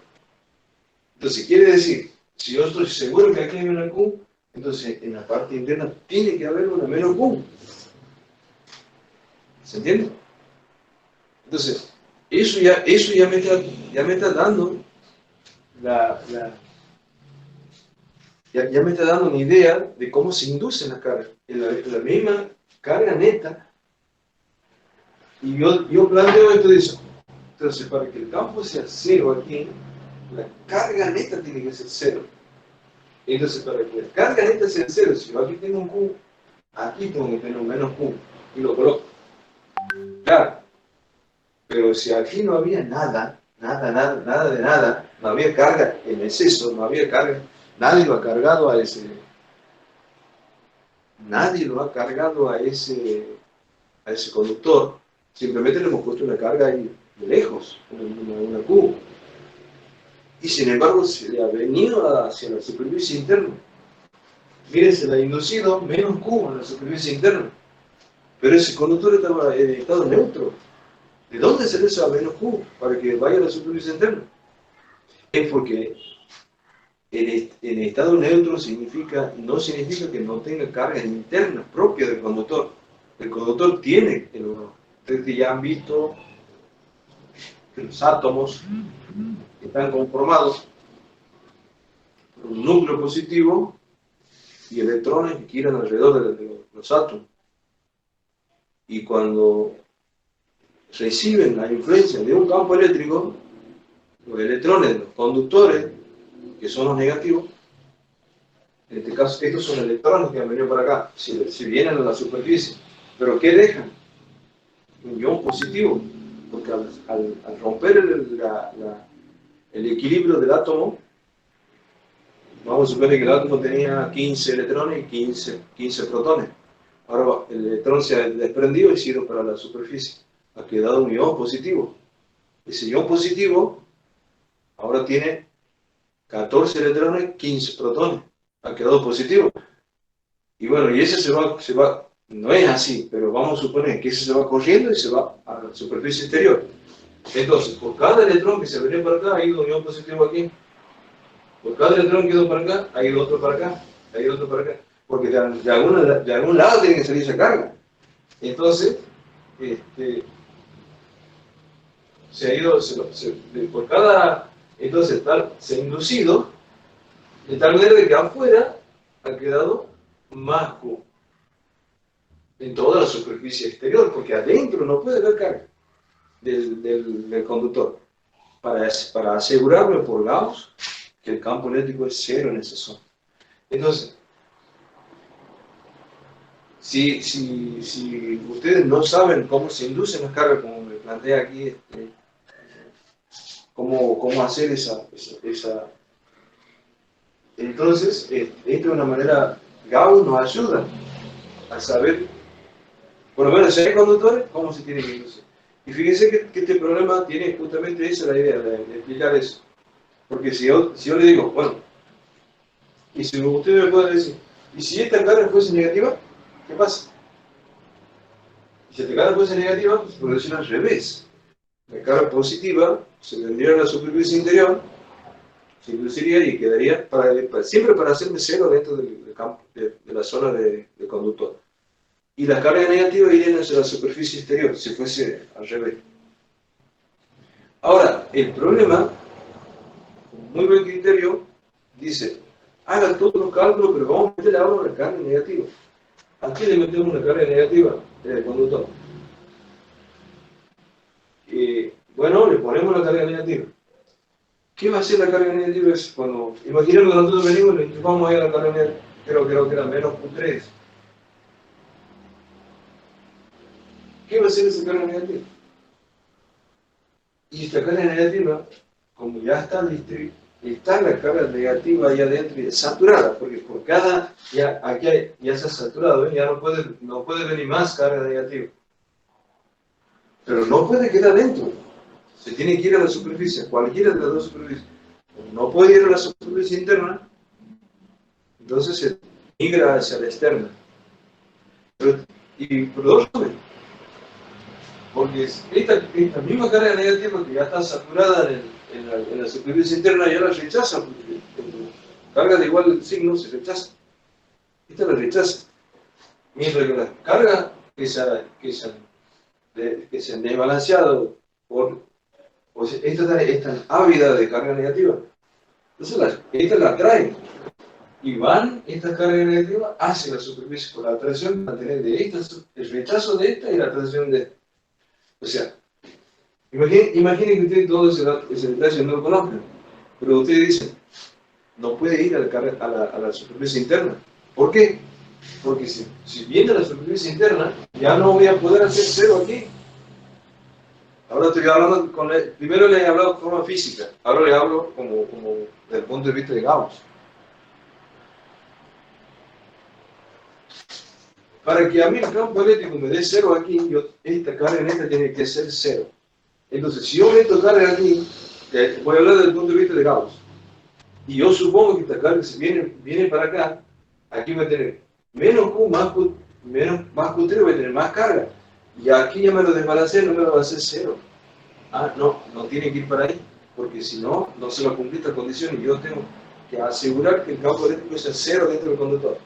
Entonces quiere decir, si yo estoy seguro que aquí hay una Q, entonces en la parte interna tiene que haber una menos Q. ¿Se entiende? Entonces, eso ya me está dando ya me está dando una idea de cómo se inducen las cargas. En la misma carga neta, y yo planteo esto de eso. Entonces, para que el campo sea 0 aquí, la carga neta tiene que ser 0. Entonces, para que la carga neta sea 0, si yo aquí tengo un Q, aquí tengo que tener un menos Q, y lo coloco. Claro, pero si aquí no había nada de nada, no había carga en exceso, no había carga, nadie lo ha cargado a ese nadie lo ha cargado a ese conductor, simplemente le hemos puesto una carga ahí de lejos, una Q. Y sin embargo se le ha venido hacia la superficie interna. Miren, se le ha inducido menos Q en la superficie interna. Pero ese conductor estaba en estado neutro. ¿De dónde se le hizo a menos Q para que vaya a la superficie interna? Es porque en estado neutro no significa que no tenga cargas internas propias del conductor. El conductor tiene el oro. Ustedes ya han visto que los átomos están conformados por un núcleo positivo y electrones que giran alrededor de los átomos. Y cuando reciben la influencia de un campo eléctrico, los electrones de los conductores, que son los negativos, en este caso estos son electrones que han venido para acá, si vienen a la superficie, pero ¿qué dejan? Un ion positivo, porque al romper el equilibrio del átomo, vamos a suponer que el átomo tenía 15 electrones y 15 protones. Ahora el electrón se ha desprendido y se ha ido para la superficie. Ha quedado un ion positivo. Ese ion positivo ahora tiene 14 electrones, 15 protones. Ha quedado positivo. Y bueno, y ese se va, no es así, pero vamos a suponer que ese se va corriendo y se va a la superficie exterior. Entonces, por cada electrón que se venía para acá, ha ido un ion positivo aquí. Por cada electrón que ha ido para acá, ha ido otro para acá, ha ido otro para acá. Porque de algún lado tiene que salir esa carga. Entonces, se ha ido, por cada, entonces se ha inducido de tal manera que afuera ha quedado más Q en toda la superficie exterior, porque adentro no puede haber carga del conductor. Para asegurarme por Gauss que el campo eléctrico es cero en esa zona. Entonces, si ustedes no saben cómo se inducen las cargas, como me plantea aquí, cómo hacer esa entonces, esta es una manera, Gauss nos ayuda a saber, por lo menos si hay conductores, cómo se tiene que inducir. Y fíjense que este programa tiene justamente esa la idea, de explicar eso. Porque si yo le digo, bueno, y si usted me puede decir, ¿y si esta carga fuese negativa? ¿Qué pasa? Si esta carga fuese negativa, pues puede decir al revés. La carga positiva se vendría a la superficie interior, se induciría y quedaría siempre para hacerme cero dentro del campo, de la zona de conductor. Y las cargas negativas irían hacia la superficie exterior, si fuese al revés. Ahora, el problema, con muy buen criterio, dice, haga todos los cálculos, pero vamos a meterle ahora una carga negativa. ¿A qué le metemos una carga negativa? El conductor. Bueno, le ponemos la carga negativa. ¿Qué va a hacer la carga negativa? Es cuando, imaginemos que nosotros venimos y le enchufamos ahí a la carga negativa, creo que era menos Q3. ¿Qué va a hacer esa carga negativa? Y esta carga negativa, como ya está la carga negativa ahí adentro y saturada, porque por cada, aquí ya se ha saturado, ya no puede venir más carga negativa. Pero no puede quedar dentro. Se tiene que ir a la superficie, cualquiera de las dos superficies. No puede ir a la superficie interna, entonces se migra hacia la externa. Y por dos razones. Porque esta misma carga negativa que ya está saturada en la superficie interna ya la rechaza, porque carga de igual signo se rechaza. Esta la rechaza. Mientras que las cargas que se han desbalanceado esta es tan ávida de carga negativa. Entonces esta la atrae. Y van estas cargas negativas hacia la superficie por la atracción de esta, el rechazo de esta y la atracción de esta. O sea, imaginen que ustedes todo ese detalle no lo conozcan, pero ustedes dicen, no puede ir a la superficie interna. ¿Por qué? Porque si viene a la superficie interna, ya no voy a poder hacer cero aquí. Ahora estoy hablando primero le he hablado de forma física, ahora le hablo como desde el punto de vista de Gauss. para que a mí el campo eléctrico me dé 0 aquí, esta carga en esta tiene que ser 0. Entonces, si yo meto carga aquí, voy a hablar desde el punto de vista de Gauss, y yo supongo que esta carga si viene para acá, aquí voy a tener menos Q más Q3, voy a tener más carga. Y aquí ya me lo desbalancé, no me lo va a hacer 0. Ah, no tiene que ir para ahí, porque si no, no se va a cumplir esta condición y yo tengo que asegurar que el campo eléctrico sea 0 dentro del conductor.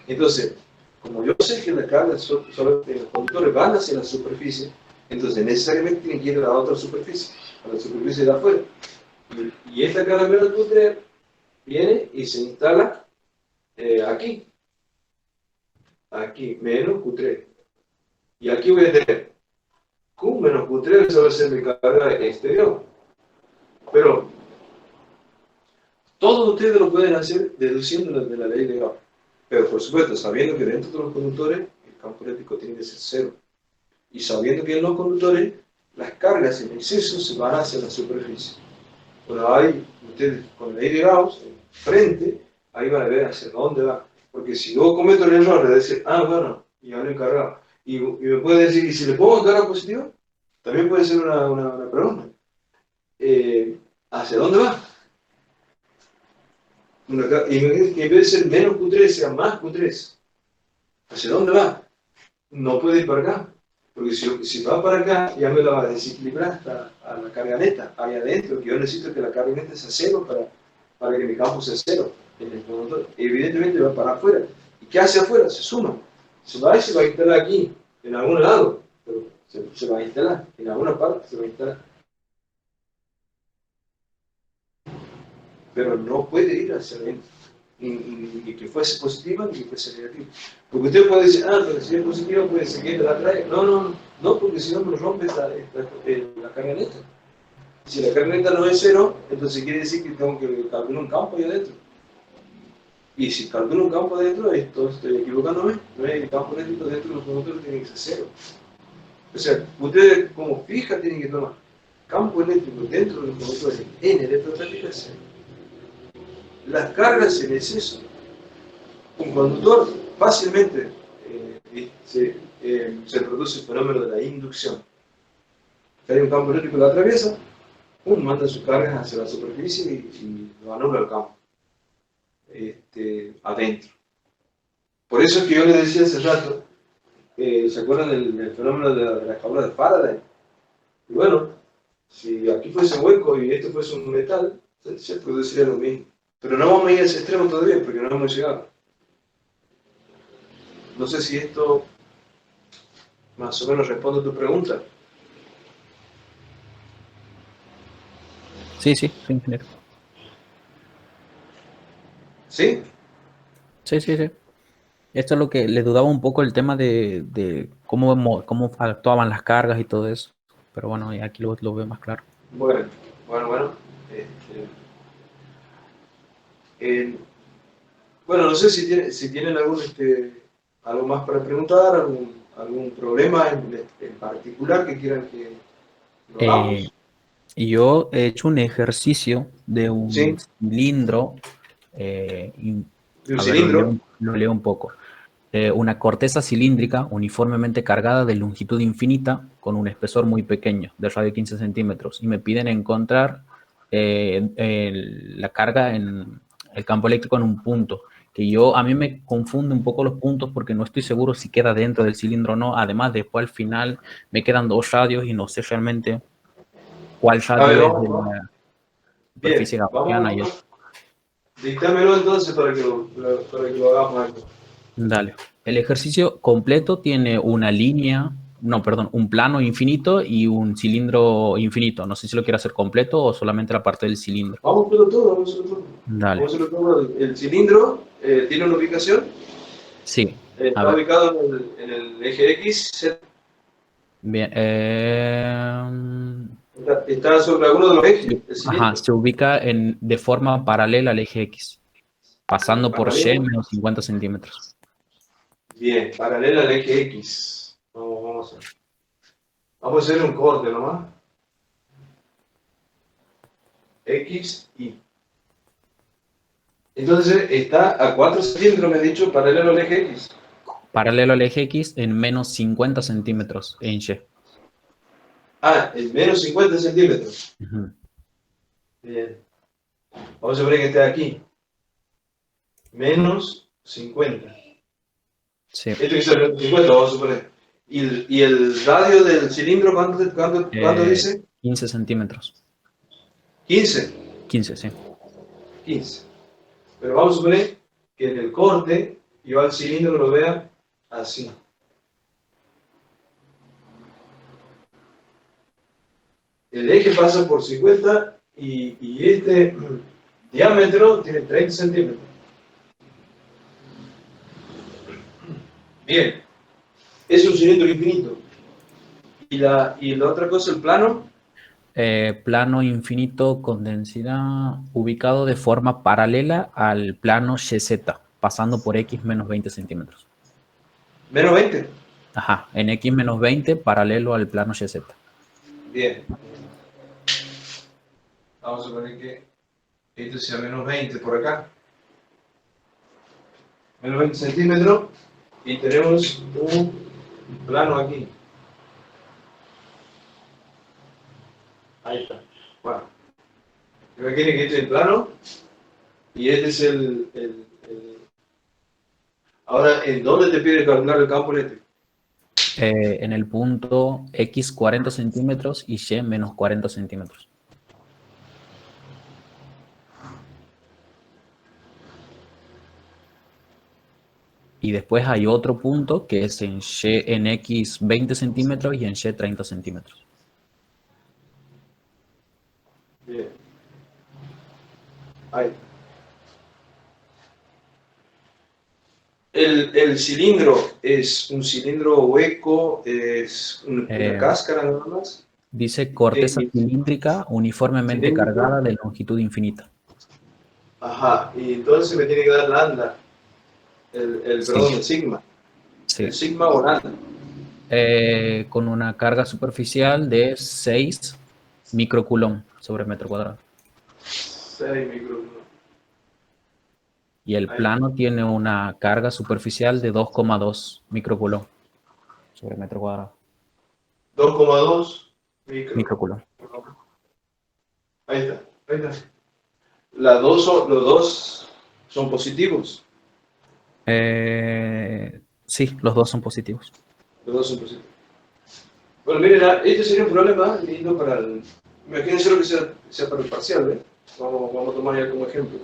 Entonces, como yo sé que la carga solo los conductores van hacia la superficie, entonces necesariamente tienen que ir a la otra superficie, a la superficie de afuera. Y esta carga menos Q3 viene y se instala aquí. Aquí, menos Q3. Y aquí voy a tener Q menos Q3, eso va a ser mi carga exterior. Pero todos ustedes lo pueden hacer deduciendo de la ley de Gauss. Pero por supuesto, sabiendo que dentro de los conductores el campo eléctrico tiene que ser 0. Y sabiendo que en los conductores las cargas en exceso se van hacia la superficie. Bueno, ahí ustedes con la ley de Gauss, frente, ahí van a ver hacia dónde va. Porque si yo cometo el error de decir, bueno, y ahora encargado, y me puede decir, ¿y si le pongo carga positiva? También puede ser una pregunta. ¿Hacia dónde va? Y en vez de ser menos Q3 sea más Q3. ¿Hacia dónde va? No puede ir para acá. Porque si va para acá, ya me la va a desequilibrar hasta a la carga neta, ahí adentro, que yo necesito que la carga neta sea 0 para que mi campo sea 0 en el conductor. Evidentemente va para afuera. ¿Y qué hace afuera? Se suma. Se va y se va a instalar aquí, en algún lado, pero se va a instalar, en alguna parte se va a instalar. Pero no puede ir hacia adentro, ni que fuese positiva ni que fuese negativa. Porque usted puede decir, pero si es positiva puede ser que la traiga. No, porque si no me rompe la carga neta. Si la carga neta no es 0, entonces quiere decir que tengo que calcular un campo ahí adentro. Y si calculo un campo adentro, estoy equivocándome. No es el campo eléctrico dentro de los conductores tiene que ser 0. O sea, ustedes como fija tienen que tomar campo eléctrico dentro de los conductores en electrostática es 0. Las cargas en exceso. Un conductor fácilmente se produce el fenómeno de la inducción. Hay un campo eléctrico que lo atraviesa, manda sus cargas hacia la superficie y lo anula el campo adentro. Por eso es que yo les decía hace rato, ¿se acuerdan del fenómeno de la jaula de Faraday? Y bueno, si aquí fuese un hueco y esto fuese un metal, se produciría lo mismo. Pero no vamos a ir a ese extremo todavía porque no hemos llegado. No sé si esto más o menos responde a tu pregunta. Sí, ingeniero. ¿Sí? Sí. Esto es lo que le dudaba un poco el tema de cómo actuaban las cargas y todo eso. Pero bueno, aquí lo veo más claro. Bueno. Bueno, no sé si tienen algo más para preguntar, algún problema en particular que quieran que lo hagamos. Yo he hecho un ejercicio de un cilindro. ¿De un cilindro? Lo leo un poco. Una corteza cilíndrica uniformemente cargada de longitud infinita con un espesor muy pequeño, de radio 15 centímetros, y me piden encontrar la carga en el campo eléctrico en un punto, que a mí me confunde un poco los puntos porque no estoy seguro si queda dentro del cilindro o no. Además, después al final me quedan 2 radios y no sé realmente cuál radio es de la superficie gaussiana. Díctamelo entonces para que lo hagamos algo. Dale. El ejercicio completo tiene un plano infinito y un cilindro infinito. No sé si lo quiero hacer completo o solamente la parte del cilindro. Vamos a hacerlo todo. Dale. Vamos a hacerlo todo. El cilindro tiene una ubicación. Sí. Está ubicado en el eje X. Bien. Está sobre alguno de los ejes. Se ubica de forma paralela al eje X, pasando por Y menos 50 centímetros. Bien, paralela al eje X. Vamos a hacer un corte nomás. X, Y. Entonces está a 4 centímetros, me he dicho, paralelo al eje X. paralelo al eje X en menos 50 centímetros en Y. Ah, en menos 50 centímetros. Ujú. Bien. Vamos a poner que esté aquí. Menos 50. Sí. Esto que está menos 50, vamos a suponer. ¿Y el radio del cilindro cuánto dice? 15 centímetros. 15. 15, sí. 15. Pero vamos a suponer que en el corte yo al cilindro lo vea así. El eje pasa por 50 y este diámetro tiene 30 centímetros. Bien. Es un cilindro infinito. Y la otra cosa, el plano, Plano infinito con densidad ubicado de forma paralela al plano YZ, pasando por X menos 20 centímetros. menos 20. Ajá, en X menos 20 paralelo al plano YZ. Bien. Vamos a poner que este sea menos 20 por acá. Menos 20 centímetros. Y tenemos un plano aquí. Ahí está. Bueno. Imaginen que este es el plano. Y este es el... Ahora, ¿en dónde te pide calcular el campo eléctrico? En el punto X 40 centímetros y Y menos 40 centímetros. Y después hay otro punto que es en X 20 centímetros y en Y 30 centímetros. Bien. Ahí. El cilindro es un cilindro hueco, es una cáscara nada más. Dice corteza cilíndrica uniformemente cargada de longitud infinita. Ajá, y entonces me tiene que dar lambda, perdón, el sigma. Sí. El sigma o lambda. Con una carga superficial de 6 microcoulomb sobre metro cuadrado. 6 microcoulomb. Y el plano tiene una carga superficial de 2,2 microcoulomb sobre metro cuadrado. 2,2 microcoulomb. Ahí está, ahí está. Los dos son positivos. Sí, los dos son positivos. Los dos son positivos. Bueno, miren, este sería un problema lindo para el... Imagínense lo que sea para el parcial, ¿eh? Vamos a tomar ya como ejemplo.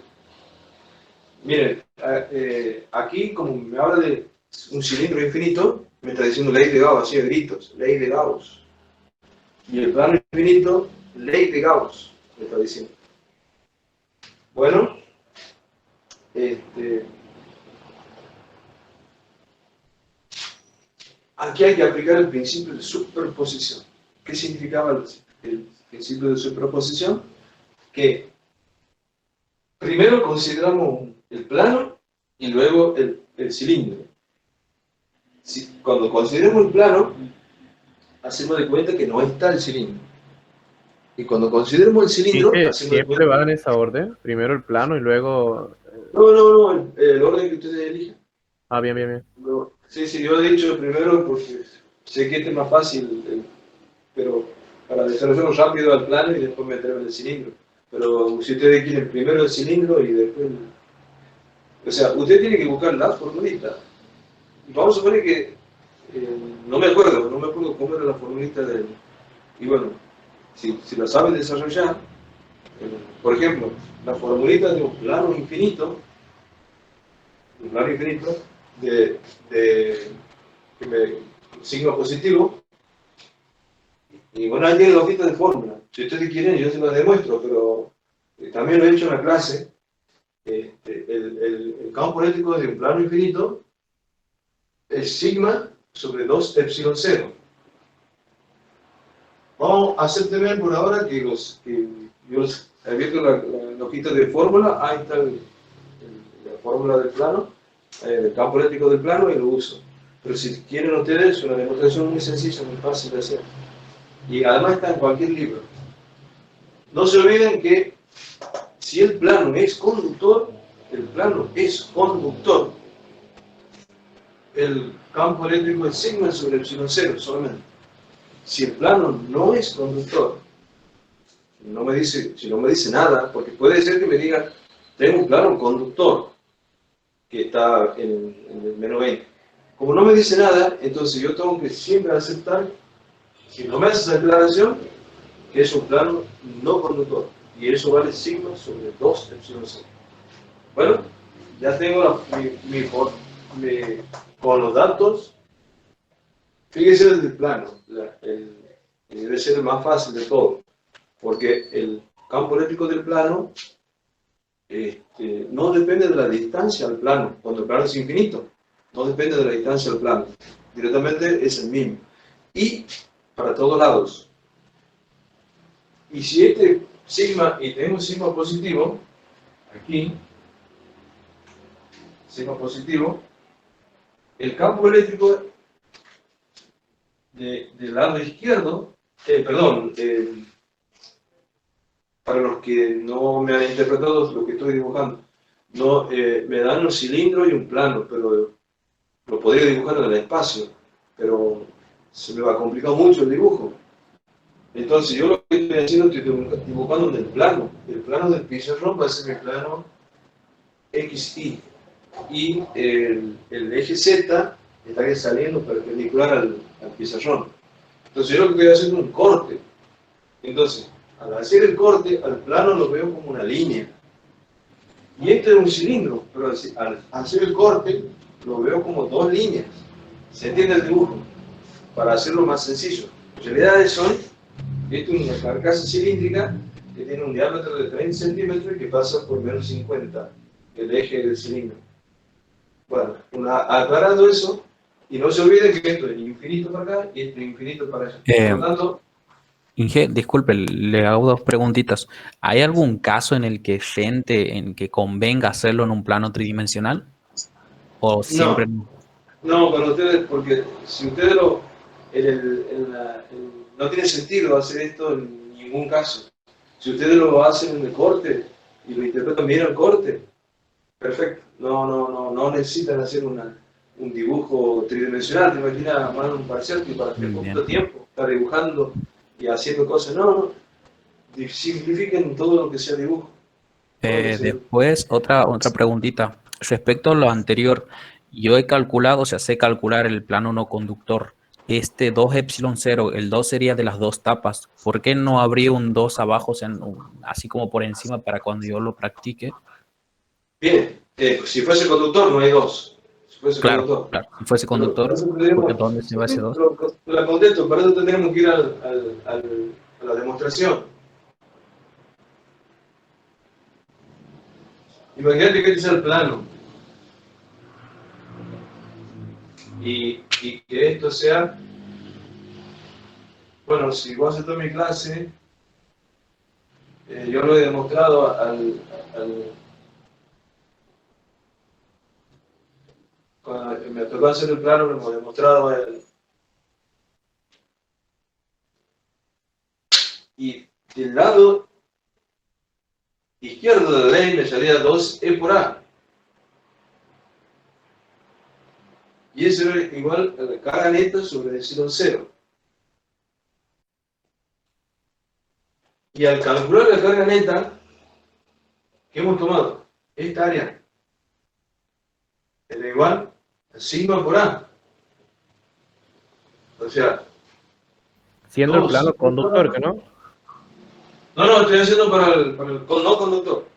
Miren, aquí como me habla de un cilindro infinito, me está diciendo ley de Gauss, así de gritos, ley de Gauss. Y el plano infinito, ley de Gauss, me está diciendo. Bueno, aquí hay que aplicar el principio de superposición. ¿Qué significaba el principio de superposición? Que primero consideramos el plano y luego el cilindro. Cuando consideramos el plano, hacemos de cuenta que no está el cilindro. Y cuando consideramos el cilindro, ¿Siempre va en esa orden? Primero el plano y luego... No, el orden que ustedes eligen. Ah, bien. No, sí, yo he dicho primero porque sé que este es más fácil, pero para desarrollarlo rápido al plano y después meterlo en el cilindro. Pero si ustedes quieren primero el cilindro y después... O sea, usted tiene que buscar la formulita. Vamos a suponer que... no me acuerdo cómo era la formulita del... Y bueno, si la saben desarrollar, por ejemplo, la formulita de un plano infinito, de signo positivo, y bueno, ahí tiene la hojita de fórmula. Si ustedes quieren, yo se lo demuestro, pero también lo he hecho en la clase. El campo eléctrico de un plano infinito es sigma sobre 2 epsilon 0. Vamos a hacer también por ahora que yo les he abierto la hojita de fórmula. Ahí está la fórmula del plano, del campo eléctrico del plano, y lo uso. Pero si quieren ustedes, una demostración muy sencilla, muy fácil de hacer. Y además está en cualquier libro. No se olviden que si el plano es conductor, el plano es conductor. el campo eléctrico es sigma sobre epsilon 0 solamente. Si el plano no es conductor, si no me dice nada, porque puede ser que me diga, tengo un plano conductor que está en el menos 20. Como no me dice nada, entonces yo tengo que siempre aceptar, si no me hace esa declaración, que es un plano no conductor. Y eso vale sigma sobre 2 epsilon 0. Bueno, ya tengo con los datos. Fíjese el plano, debe ser el más fácil de todo, porque el campo eléctrico del plano no depende de la distancia al plano. Cuando el plano es infinito, no depende de la distancia al plano, directamente es el mismo. Y para todos lados. Y si este sigma, y tengo sigma positivo, aquí, sigma positivo, el campo eléctrico del lado izquierdo, para los que no me han interpretado lo que estoy dibujando, no, me dan un cilindro y un plano, pero lo podría dibujar en el espacio, pero se me va a complicar mucho el dibujo. Entonces yo lo que estoy haciendo, estoy dibujando el plano del pizarrón va a ser el plano XY, y el eje Z está saliendo perpendicular al pizarrón. Entonces yo lo que estoy haciendo es un corte. Entonces, al hacer el corte, al plano lo veo como una línea. Y este es un cilindro, pero al hacer el corte, lo veo como 2 líneas. ¿Se entiende el dibujo? Para hacerlo más sencillo. En realidad esto es una carcasa cilíndrica que tiene un diámetro de 30 centímetros y que pasa por menos 50, el eje del cilindro. Bueno, aclarando eso, y no se olviden que esto es infinito para acá y esto es infinito para allá. Por lo tanto, Inge, disculpe, le hago 2 preguntitas. ¿Hay algún caso en el que convenga hacerlo en un plano tridimensional? ¿O siempre no? No, para ustedes, porque si ustedes no tiene sentido hacer esto en ningún caso. Si ustedes lo hacen en el corte y lo interpretan bien el corte, perfecto. No necesitan hacer un dibujo tridimensional. Te imaginas armar un parcial que para tener poquito tiempo, estar dibujando y haciendo cosas. No. Simplifiquen todo lo que sea dibujo. Después, otra preguntita. Respecto a lo anterior, yo he calculado, o sea, sé calcular el plano no conductor. 2 epsilon 0, el 2 sería de las 2 tapas. ¿Por qué no habría un 2 abajo, o sea, así como por encima para cuando yo lo practique? Bien, si fuese conductor no hay 2. Si fuese Claro, si fuese conductor, porque ¿dónde se va ese 2? La contesto, para eso tendremos que ir a la demostración. Imagínate que este es el plano. Y que esto sea, bueno, si vos haces toda mi clase, yo lo he demostrado cuando me tocó hacer el plano, lo hemos demostrado a él. Y del lado izquierdo de la ley me salía 2E por A. Y eso es igual a la carga neta sobre epsilon 0. Y al calcular la carga neta, ¿qué hemos tomado? Esta área es igual a sigma por A. O sea, Siendo el plano conductor, ¿que no? No, estoy haciendo para el no conductor.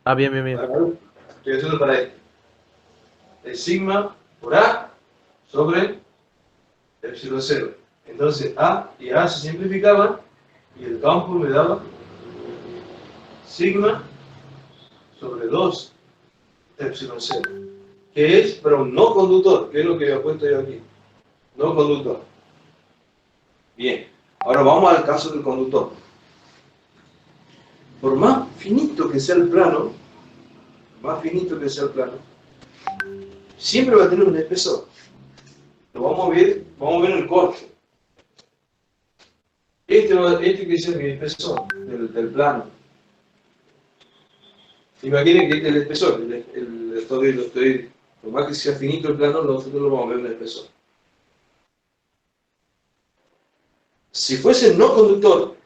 Ah, bien. Estoy haciendo para él. El sigma por A sobre epsilon 0. Entonces A y A se simplificaban y el campo me daba sigma sobre 2 epsilon 0. Que es, pero no conductor, que es lo que había puesto yo aquí. No conductor. Bien, ahora vamos al caso del conductor. Por más finito que sea el plano, siempre va a tener un espesor. Lo vamos a ver en el corte. Este que es el espesor del plano. Imaginen que este es el espesor, lo estoy Por más que sea finito el plano, nosotros lo vamos a ver en el espesor. Si fuese no conductor,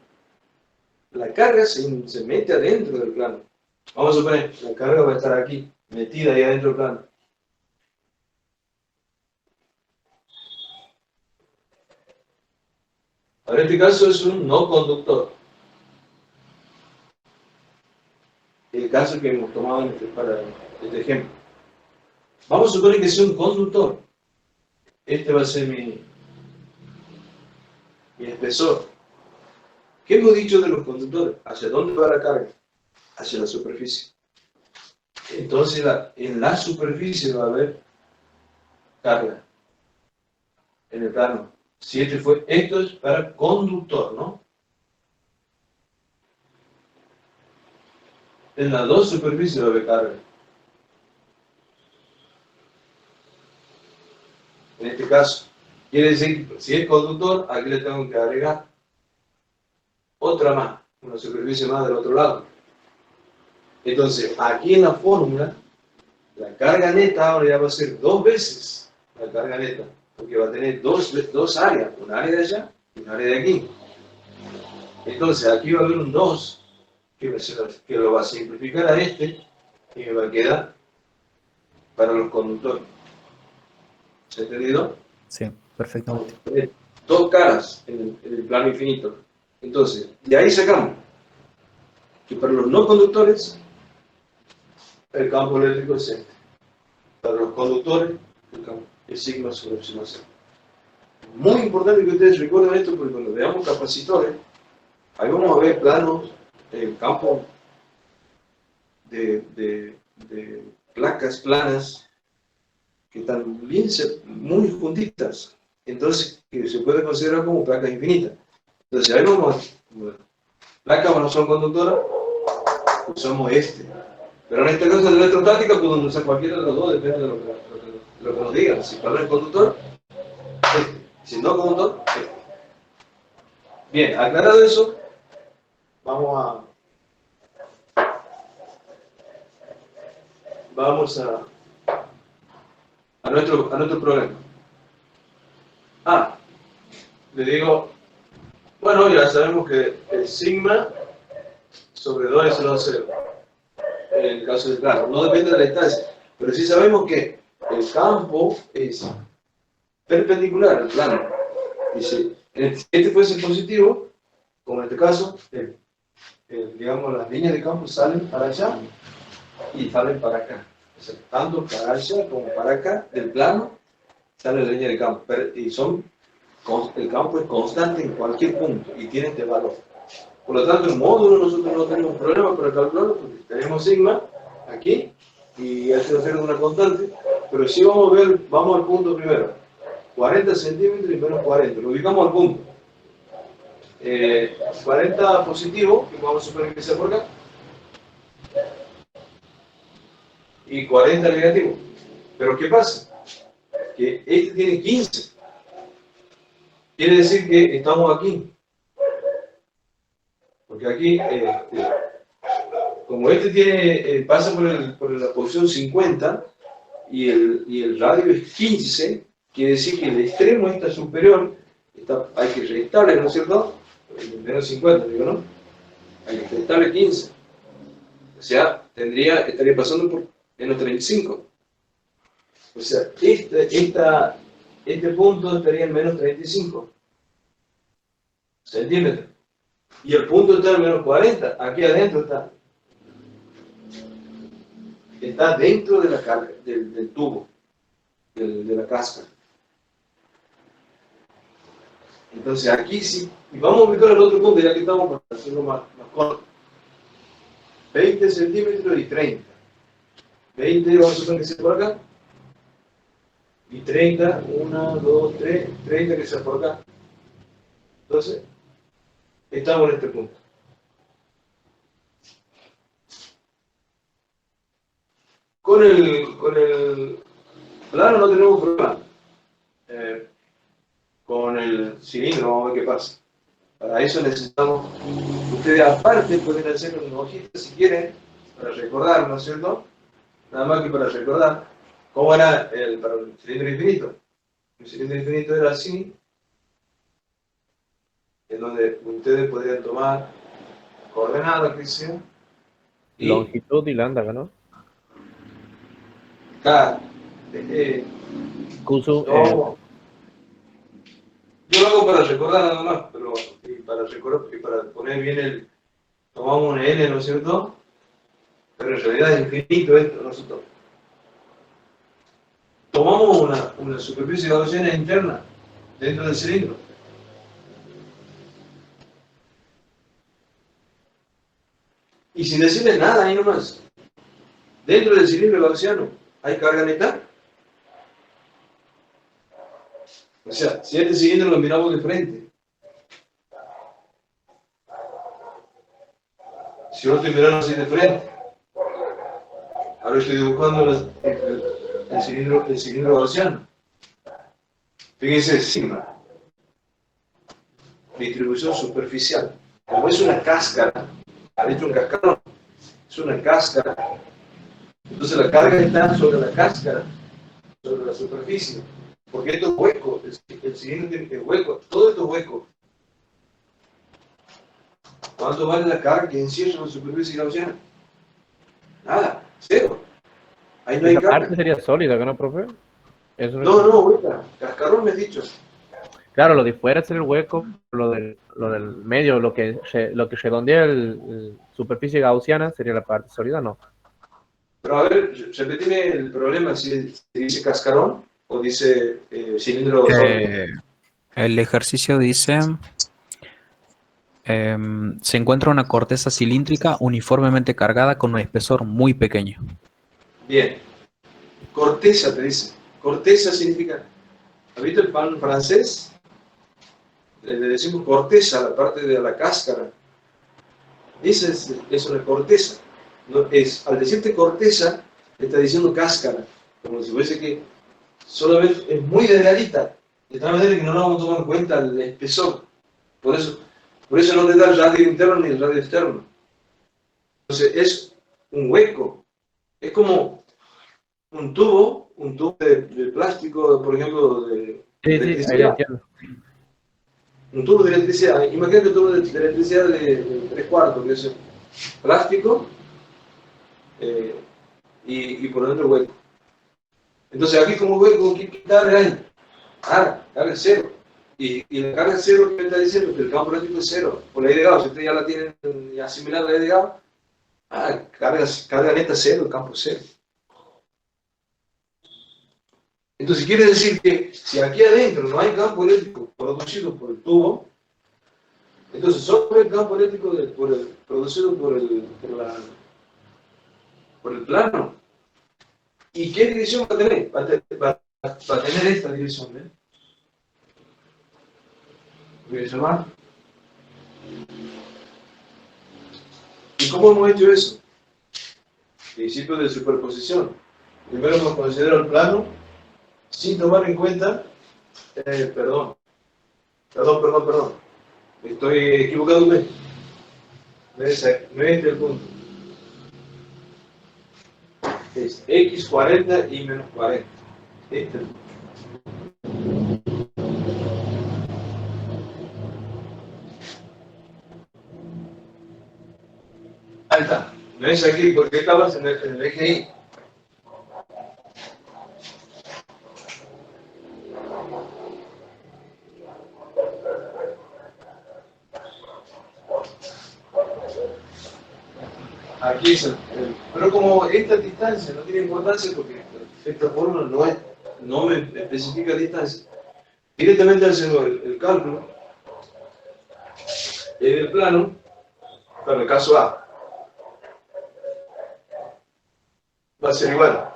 la carga se mete adentro del plano. Vamos a suponer, la carga va a estar aquí, metida ahí adentro del plano. Ahora, en este caso es un no conductor. El caso que hemos tomado para este ejemplo. Vamos a suponer que sea un conductor. Este va a ser mi espesor. ¿Qué hemos dicho de los conductores? ¿Hacia dónde va la carga? Hacia la superficie. Entonces, en la superficie va a haber carga. En el plano. Si esto es para conductor, ¿no? En las dos superficies va a haber carga. En este caso, quiere decir que si es conductor, aquí le tengo que agregar otra más, una superficie más del otro lado. Entonces, aquí en la fórmula, la carga neta ahora ya va a ser 2 veces la carga neta, porque va a tener dos áreas, un área de allá y un área de aquí. Entonces, aquí va a haber un 2, que lo va a simplificar a este, y me va a quedar para los conductores. ¿Se ha entendido? Sí, perfectamente. 2 caras en el plano infinito. Entonces, de ahí sacamos que para los no conductores, el campo eléctrico es este. Para los conductores, el sigma sobre epsilon cero. Muy importante que ustedes recuerden esto, porque cuando veamos capacitores, ahí vamos a ver planos, campo de placas planas que están bien, muy juntitas, entonces que se puede considerar como placas infinitas. Entonces ahí vamos, placas no son conductoras, usamos este. Pero en este caso de electrostática podemos usar cualquiera de los dos, depende de lo que nos digan. Si para el conductor, este. Si no conductor, este. Bien, aclarado eso, vamos a nuestro problema. Le digo, bueno, ya sabemos que el sigma sobre 2 epsilon 0, en el caso del plano, no depende de la distancia, pero sí sabemos que el campo es perpendicular al plano. Y si este fuese positivo, como en este caso, digamos, las líneas de campo salen para allá y salen para acá. O sea, tanto para allá como para acá, del plano, sale la línea de campo. El campo es constante en cualquier punto y tiene este valor. Por lo tanto, el módulo nosotros no tenemos problema para calcularlo porque tenemos sigma aquí y este va a ser una constante, pero sí vamos al punto primero. 40 centímetros y menos 40. Lo ubicamos al punto. 40 positivo, que vamos a suponer que sea por acá, y 40 negativo. Pero ¿qué pasa? Que este tiene 15. Quiere decir que estamos aquí. Porque aquí, como este pasa por la posición 50 y el radio es 15, quiere decir que el extremo está superior, hay que restarle, ¿no es cierto? Menos 50, digo, ¿no? Hay que restarle 15. O sea, estaría pasando por menos 35. O sea, este punto estaría en menos 35 centímetros. Y el punto está en menos 40. Aquí adentro está. Está dentro de la carga, del tubo, de la cáscara. Entonces aquí sí. Y vamos a ubicar el otro punto, ya que estamos para hacerlo más corto. 20 centímetros y 30. 20 vamos a suponer que sea por acá. Y 30, 1, 2, 3, 30 que sea por acá. Entonces, estamos en este punto. Con el plano no tenemos problema. Con el cilindro vamos a ver qué pasa. Para eso necesitamos, ustedes aparte pueden hacer una hojita si quieren, para recordar, ¿no es cierto? Nada más que para recordar, ¿Cómo era para el cilindro infinito? El cilindro infinito era así, en donde ustedes podrían tomar coordenadas, que sea, y Longitud y lambda, ¿no? cada... Cuso, no, yo lo hago para recordar nada más, pero y para recordar y para poner bien el... Tomamos un n, ¿no es cierto? Pero en realidad es infinito esto, nosotros. Tomamos una superficie gaussiana interna dentro del cilindro. Y sin decirle nada ahí nomás. Dentro del cilindro gaussiano hay carga neta. O sea, si este cilindro lo miramos de frente, si yo lo estoy mirando así de frente, ahora estoy dibujando el cilindro gaussiano. Fíjense, sigma, distribución superficial. Como es una cáscara, ha dicho un cascarón, es una cáscara, entonces la carga está sobre la cáscara, sobre la superficie, porque esto es hueco, el cilindro tiene hueco, todo esto es hueco. ¿Cuánto vale la carga que encierra la superficie gaussiana? Nada, cero. Ahí no hay Esa carga. parte sería sólida, ¿no, profe? Eso No, hueca, cascarón me has dicho. Claro, lo de fuera es el hueco, lo del medio, lo que redondea el superficie gaussiana sería la parte sólida, ¿no? Pero a ver, repetime el problema, si dice cascarón o dice cilindro sólido. El ejercicio dice, se encuentra una corteza cilíndrica uniformemente cargada con un espesor muy pequeño. Bien, corteza te dice. Corteza significa, ¿has visto el pan francés? Le decimos corteza a la parte de la cáscara. Esa es una corteza. No, al decirte corteza, le está diciendo cáscara, como si fuese que solamente es muy delgadita, de tal manera que no nos vamos a tomar en cuenta el espesor. Por eso no te da el radio interno ni el radio externo. Entonces es un hueco. Es como un tubo de plástico, por ejemplo, de Sí, ahí electricidad. entiendo. Un tubo de electricidad. Imagínate un tubo de electricidad de 3/4, que es plástico y por dentro hueco. Entonces aquí como hueco, ¿qué carga hay? Carga cero. Y la carga cero que me está diciendo que el campo eléctrico es cero. Por la ley de Gauss, si ustedes ya la tienen asimilada a la ley de Gauss, carga neta cero, el campo es cero. Entonces quiere decir que si aquí adentro no hay campo eléctrico producido por el tubo, entonces solo el campo eléctrico producido por el plano. ¿Y qué dirección va a tener? Va a tener esta dirección, ¿eh? ¿Dirección A? ¿Y cómo hemos hecho eso? Principio de superposición. Primero hemos considerado el plano sin tomar en cuenta, perdón. Me estoy equivocándome. No es este el punto. Es x40 y menos 40. Este. Ahí está. No es aquí porque estabas en el eje Y. Aquí es pero como esta distancia no tiene importancia porque esta fórmula no me especifica distancia, directamente haciendo el cálculo en el plano, para el caso A, va a ser igual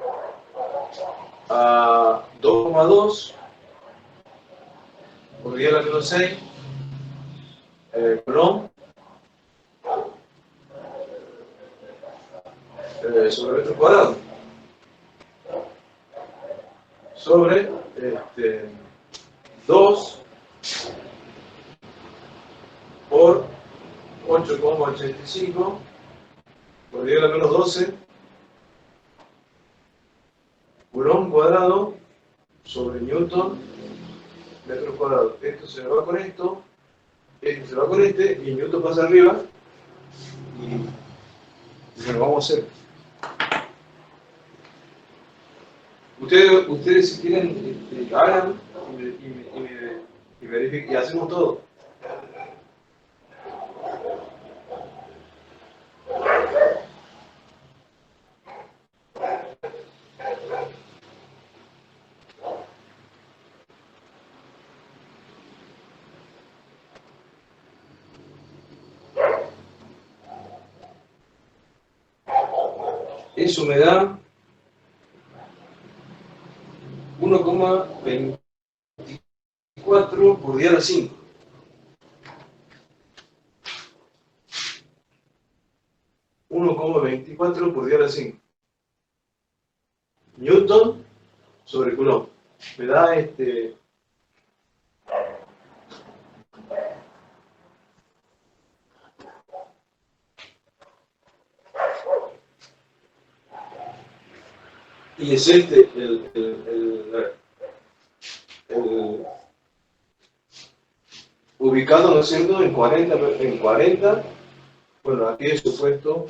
a 2,2 por 10 a la menos 6 Coulomb sobre metro cuadrado sobre 2 por 8,85 por 10 a la menos 12 Coulomb Newton metros cuadrados. Esto se va con esto se va con este, y Newton pasa arriba, y lo vamos a hacer. Ustedes si quieren, hagan y verifiquen, y hacemos todo. Eso me da 1,24 por 10 a la 5. por 10 a la 5. Newton sobre Coulomb. Me da y es ubicado, ¿no es cierto?, en 40, bueno, aquí es supuesto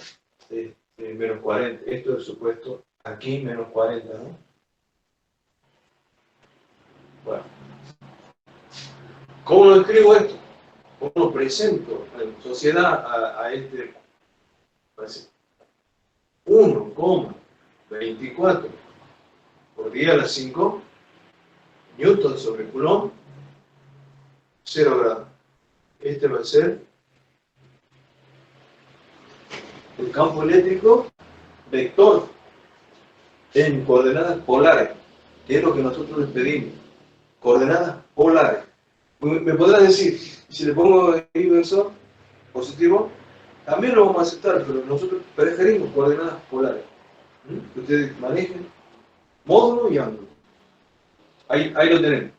menos 40, esto es supuesto aquí menos 40, ¿no? Bueno, ¿cómo lo escribo esto? ¿Cómo lo presento en sociedad a este? 1,24 por 10 a la 5 Newton sobre Coulomb, 0 grados. Este va a ser el campo eléctrico vector en coordenadas polares, que es lo que nosotros les pedimos. Coordenadas polares. Me podrás decir, si le pongo inversor positivo, también lo vamos a aceptar, pero nosotros preferimos coordenadas polares. Que ustedes manejen módulo y ángulo. Ahí lo tenemos.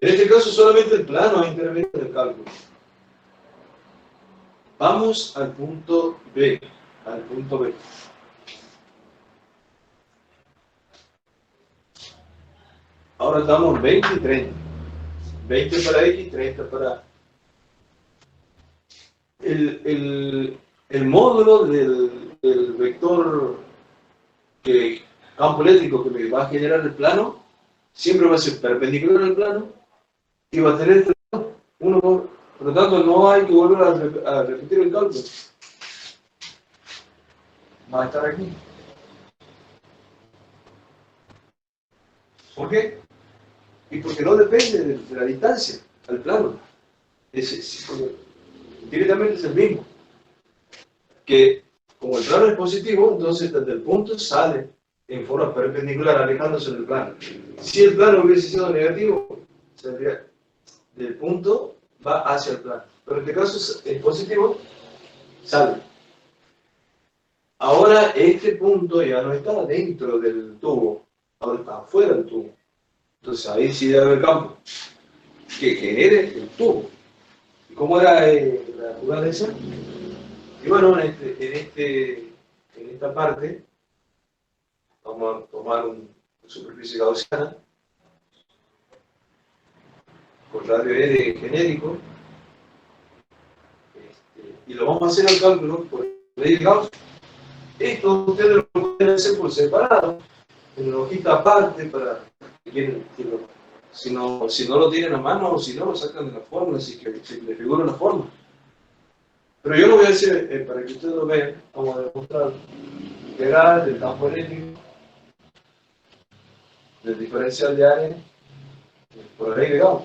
En este caso solamente el plano ha intervenido en el cálculo. Vamos al punto B. Ahora estamos 20 y 30. 20 para X, 30 para... El módulo del vector campo eléctrico que me va a generar el plano siempre va a ser perpendicular al plano y va a tener este lado. Por lo tanto, no hay que volver a repetir el cálculo. Va a estar aquí. ¿Por qué? Y porque no depende de la distancia al plano. Directamente es el mismo. Que como el plano es positivo, entonces desde el punto sale en forma perpendicular, alejándose del plano. Si el plano hubiese sido negativo, saldría del punto, va hacia el plano. Pero en este caso es positivo, sale. Ahora este punto ya no está dentro del tubo, ahora está afuera del tubo. Entonces ahí sí debe haber campo que genere el tubo. ¿Y cómo era la naturaleza? Y bueno, en esta parte vamos a tomar una superficie gaussiana con radio R genérico y lo vamos a hacer al cálculo por ley de Gauss. Esto ustedes lo pueden hacer por separado, en una hojita aparte para que si no lo tienen a mano o si no lo sacan de la fórmula, así que se les figura la forma. Pero yo lo voy a hacer para que ustedes lo vean. Vamos a demostrar integral del campo eléctrico, del diferencial de área por la ley de Gauss.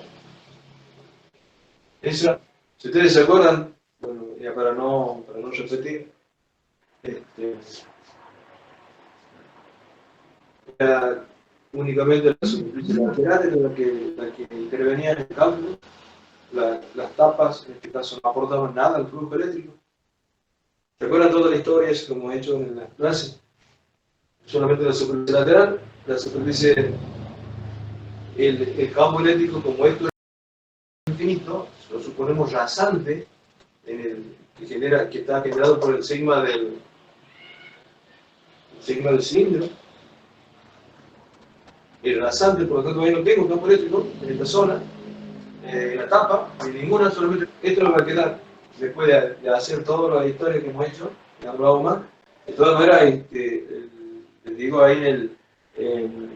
Eso, si ustedes se acuerdan, bueno, ya para no repetir, era únicamente la superficie lateral la que intervenía en el cálculo. Las tapas, en este caso, no aportaban nada al flujo eléctrico. ¿Recuerdan toda la historia, es como he hecho en las clases? Solamente la superficie lateral, la superficie, el campo eléctrico, como esto es infinito, lo suponemos rasante, que está generado por el sigma del cilindro. el rasante, por lo tanto ahí no tengo campo eléctrico en esta zona, en la tapa, ni ninguna, solamente esto lo va a quedar después de hacer toda la historia que hemos hecho, y no lo hago más. De todas maneras, les digo ahí en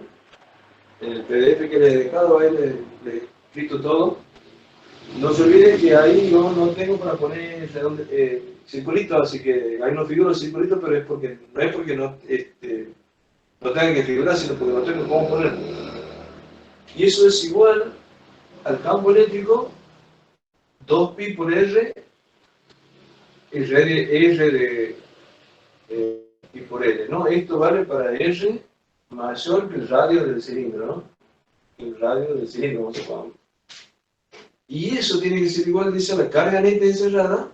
el PDF que les he dejado, ahí les he escrito todo. No se olviden que ahí yo no tengo para poner circulitos, así que ahí no figuro circulitos, pero es porque no es porque no tengan que figurar, sino porque no tengo cómo ponerlo. Y eso es igual al campo eléctrico 2pi por R de pi por L, ¿no? Esto vale para R mayor que el radio del cilindro, ¿no? El radio del cilindro, vamos a poner. Y eso tiene que ser igual, dice, la carga neta encerrada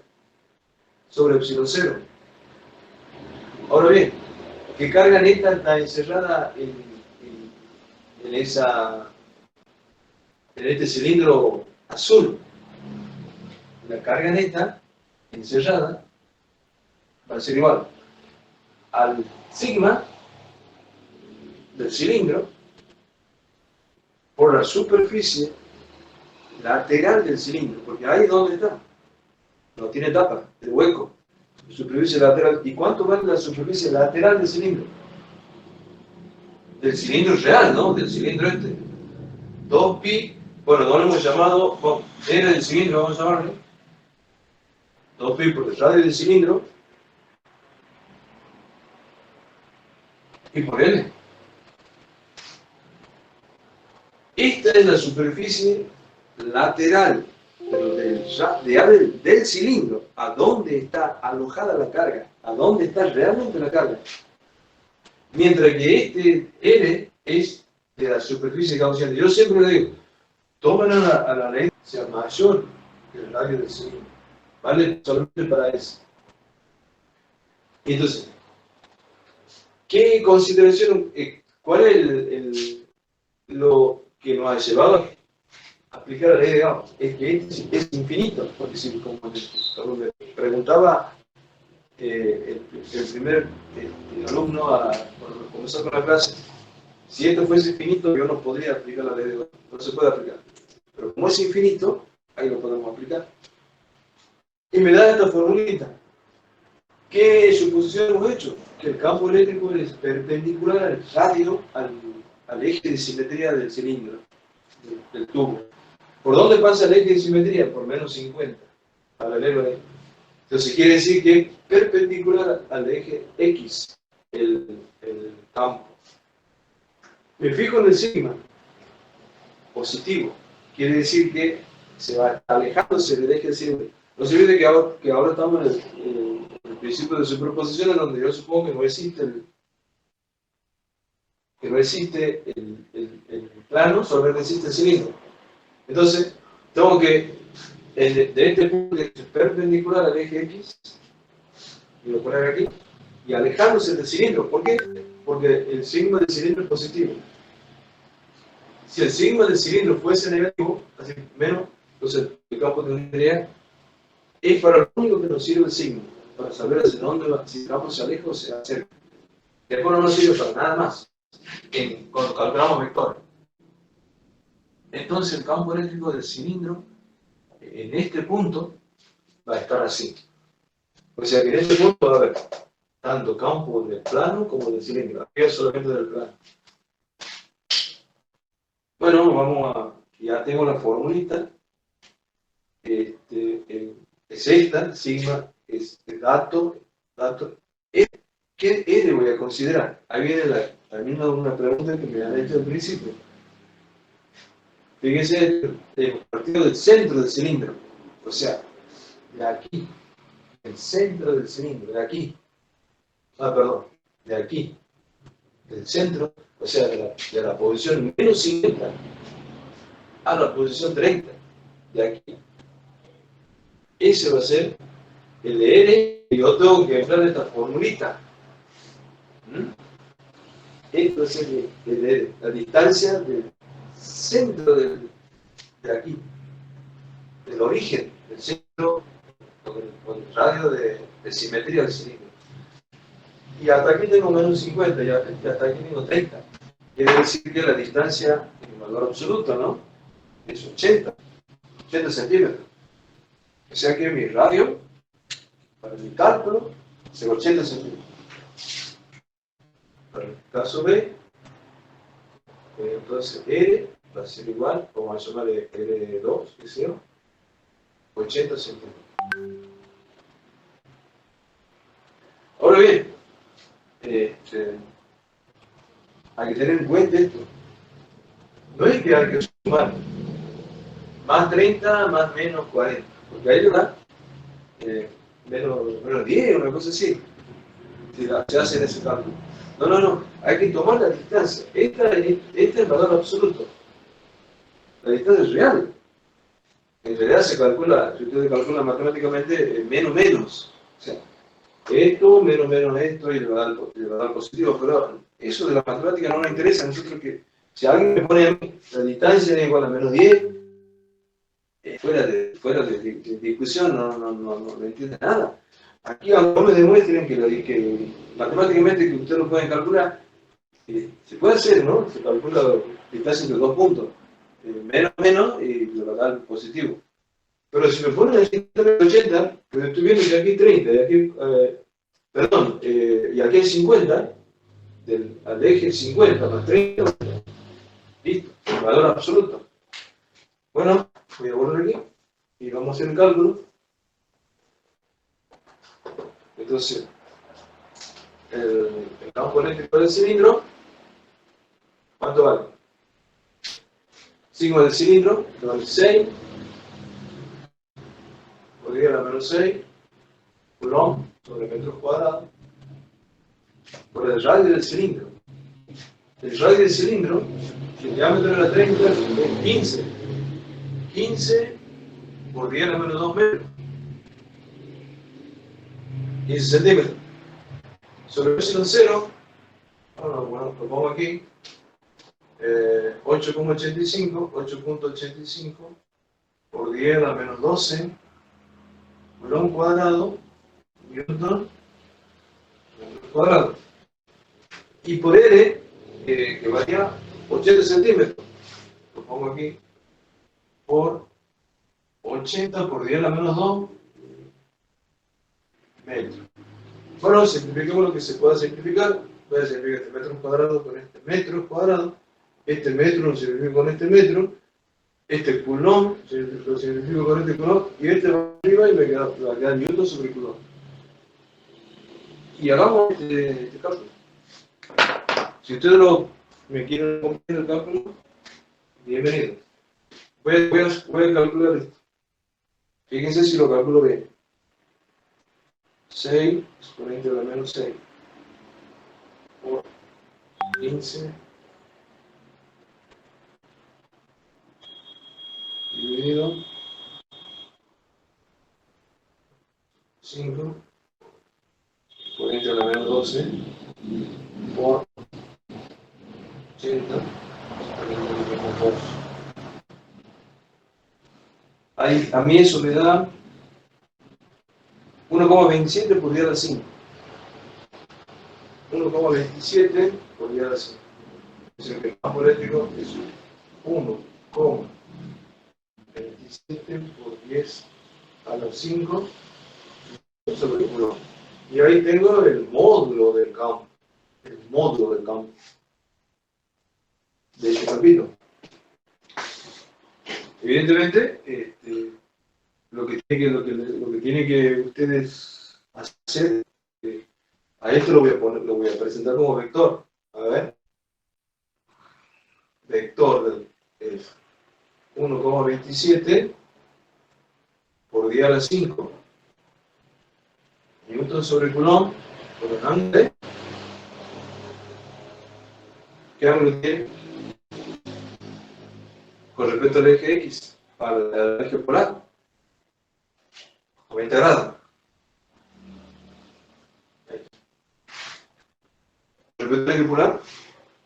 sobre epsilon 0. Ahora bien, ¿qué carga neta está encerrada en este cilindro azul? La carga neta encerrada va a ser igual al sigma del cilindro por la superficie lateral del cilindro, porque ahí donde está, no tiene tapa, el hueco, superficie lateral. ¿Y cuánto vale la superficie lateral del cilindro? Del cilindro real, ¿no? Del cilindro este. 2pi, bueno, no lo hemos llamado, bueno, R del cilindro, vamos a llamarle. 2pi por el radio del cilindro. Y por L. Esta es la superficie lateral del cilindro, a dónde está alojada la carga, a dónde está realmente la carga. Mientras que este L es de la superficie gaussiana. Yo siempre le digo, toman a la ley sea mayor que el radio del cilindro. ¿Vale? Solamente para eso. Entonces, ¿qué consideración, cuál es lo que nos ha llevado a aplicar la ley de Gauss? Es que es infinito, porque si, como me preguntaba el primer alumno cuando comenzó con la clase, si esto fuese infinito, yo no podría aplicar la ley de Gauss, no se puede aplicar. Pero como es infinito, ahí lo podemos aplicar. Y me da esta formulita. ¿Qué suposición hemos hecho? Que el campo eléctrico es perpendicular al radio, al eje de simetría del cilindro, del tubo. ¿Por dónde pasa el eje de simetría? Por menos 50, paralelo a él. Entonces quiere decir que es perpendicular al eje X, el campo. Me fijo en el sigma, positivo. Quiere decir que se va alejándose del eje de simetría. No se olvide que ahora estamos en el principio de superposición, en donde yo supongo que no existe el plano, solamente existe el cilindro. Entonces, tengo que, de este punto que es perpendicular al eje X, y lo poner aquí, y alejándose del cilindro. ¿Por qué? Porque el sigma del cilindro es positivo. Si el sigma del cilindro fuese negativo, así menos, entonces el campo tendría. Es para lo único que nos sirve el signo, para saber hacia dónde va, si el campo se aleja o se acerca. Después no nos sirve para nada más cuando calculamos vectores. Entonces el campo eléctrico del cilindro, en este punto, va a estar así. O sea que en este punto va a haber tanto campo del plano como del cilindro. Aquí es solamente del plano. Bueno, ya tengo la formulita. Es esta, sigma, es dato. ¿Qué R voy a considerar? Ahí viene también una pregunta que me han hecho al principio. Fíjense, partido del centro del cilindro, o sea, de aquí, el centro del cilindro, de aquí, de aquí, del centro, o sea, de la posición menos 50 a la posición 30, de aquí. Ese va a ser el de R, y yo tengo que emplear esta formulita. Esto es el de R, la distancia del centro de aquí, del origen, del centro con el radio de simetría del cilindro. Y hasta aquí tengo menos 50, y hasta aquí tengo 30. quiere decir que la distancia en valor absoluto, ¿no? Es 80 centímetros. O sea que mi radio, para mi cálculo, es 80 centímetros. Para el caso B, entonces R va a ser igual, vamos a llamarle R2, que sea 80 centímetros. Ahora bien, hay que tener en cuenta esto. No es que hay que sumar más 30 más menos 40, porque ahí le da menos 10, una cosa así, si se hace en ese cálculo. No, hay que tomar la distancia. Esta es el valor absoluto. La distancia es real. En realidad se calcula, si ustedes calculan matemáticamente, menos. O sea, esto menos esto y le va a dar positivo, pero eso de la matemática no nos interesa. Nosotros que, si alguien me pone a mí la distancia es igual a menos 10, fuera de discusión, no entiende nada. Aquí aunque me demuestren que matemáticamente que ustedes lo pueden calcular, se puede hacer, ¿no? Se calcula distancia entre dos puntos, menos y le va a dar positivo. Pero si me ponen el 80, pues estoy viendo que aquí 30, y aquí, y aquí hay 50, al eje 50 más 30, listo, el valor absoluto. Bueno, voy a volver aquí y vamos a hacer el cálculo. Entonces, el campo eléctrico del cilindro, ¿cuánto vale? Sigma del cilindro, que vale 6, por 10 a la menos 6, Coulomb sobre metros cuadrados, por el radio del cilindro. El radio del cilindro, el diámetro de la 30 es 15. 15 por 10 a la menos 2 metros. 15 centímetros. Sobre epsilon 0, bueno, lo pongo aquí, 8,85 por 10 a la menos 12, Coulomb cuadrado, Newton cuadrado. Y por R, que varía 80 centímetros, lo pongo aquí, por 80 por 10 a la menos 2 metros. Bueno, simplifiquemos lo que se pueda simplificar. Voy a simplificar este metro cuadrado con este metro cuadrado. Este metro lo simplifico con este metro. Este Coulomb lo simplifico con este Coulomb. Y este va arriba y me va a quedar Newton sobre Coulomb. Y hagamos este cálculo. Si ustedes me quieren compartir el cálculo, bienvenido. Voy a calcular esto. Fíjense si lo calculo bien. 6 exponente de la menos 6 por 15 dividido 5 exponente de la menos 12 por 80 exponente de la menos 2. Ahí, a mí eso me da 1,27 por 10 a la 5. 1,27 por 10 a la 5. Es decir, que el campo eléctrico es 1,27 por 10 a la 5 sobre 1. Y ahí tengo el módulo del campo. El módulo del campo. De este campito. Evidentemente, lo que tiene que ustedes hacer, a esto lo voy a presentar como vector. A ver, vector es 1,27 por 10 a la 5 Newton sobre Coulomb por el ángulo. ¿Qué ángulo tiene? Con respecto al eje X, al eje polar. 90 grados. Respecto al eje polar,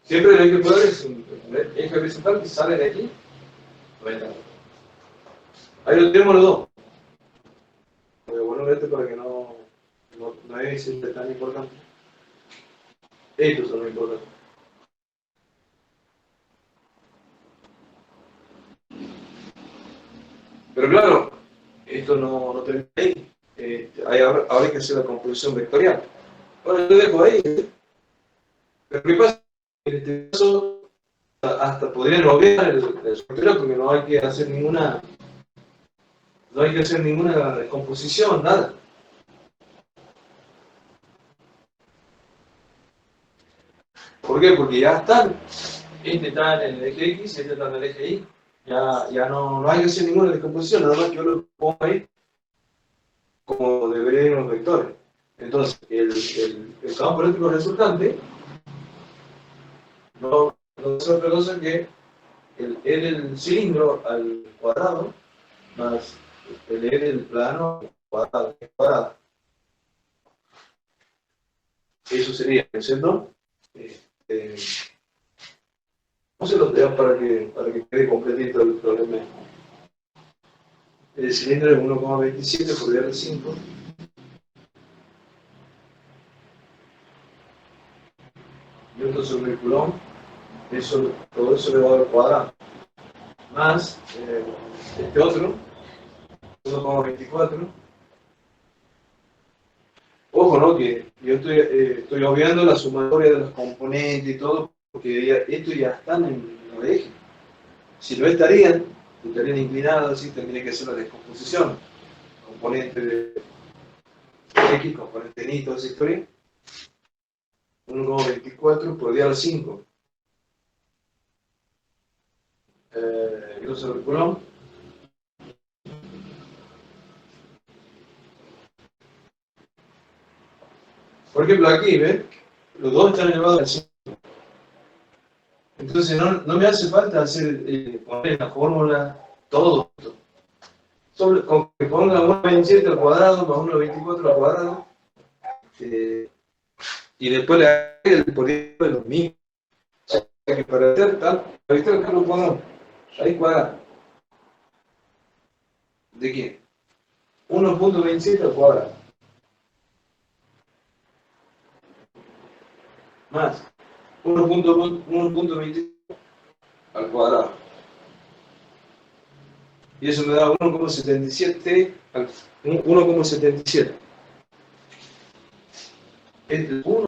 siempre el eje polar es un eje horizontal que sale de aquí, 90 grados. Ahí lo tenemos los dos. Voy a poner este para que no es tan importante. Estos son los importantes. Pero claro, esto no termina ahí. Ahora hay que hacer la composición vectorial. Ahora lo dejo ahí. Pero ¿qué pasa? En este caso, hasta podrían obviar el vectorial porque no hay que hacer ninguna descomposición, nada. ¿Por qué? Porque ya están. Este está en el eje X y este está en el eje Y. Ya no hay que hacer ninguna descomposición, nada más que yo lo pongo ahí como deberían ir los vectores. Entonces, el campo eléctrico resultante no es otra cosa que el E del cilindro al cuadrado más el E del plano al cuadrado. Eso sería, ¿cierto? No se los dejo para que quede completito el problema. El cilindro es 1,27 por 10 al 5. Newton sobre el Coulomb, todo eso elevado al cuadrado. Más este otro, 1,24. Ojo, ¿no? Que yo estoy obviando la sumatoria de los componentes y todo, porque estos ya están en el eje. Si no estarían inclinados, así tendría que hacer la descomposición. Componente de X, componente de Y, toda esa historia. 1,24 por 10 al 5. Esto sobre el Coulomb. Por ejemplo, aquí, ¿ves? Los dos están elevados al 5. Entonces no me hace falta poner en la fórmula todo esto. Solo con que ponga 1,27 al cuadrado más 1,24 al cuadrado y después le agregue el podium de los mismos. O sea, que para hacer tal, ahorita que lo pongamos, ahí cuadrado. ¿De quién? 1,27 al cuadrado. Más 1,27 al cuadrado. Y eso me da 1,77 1,77. El 1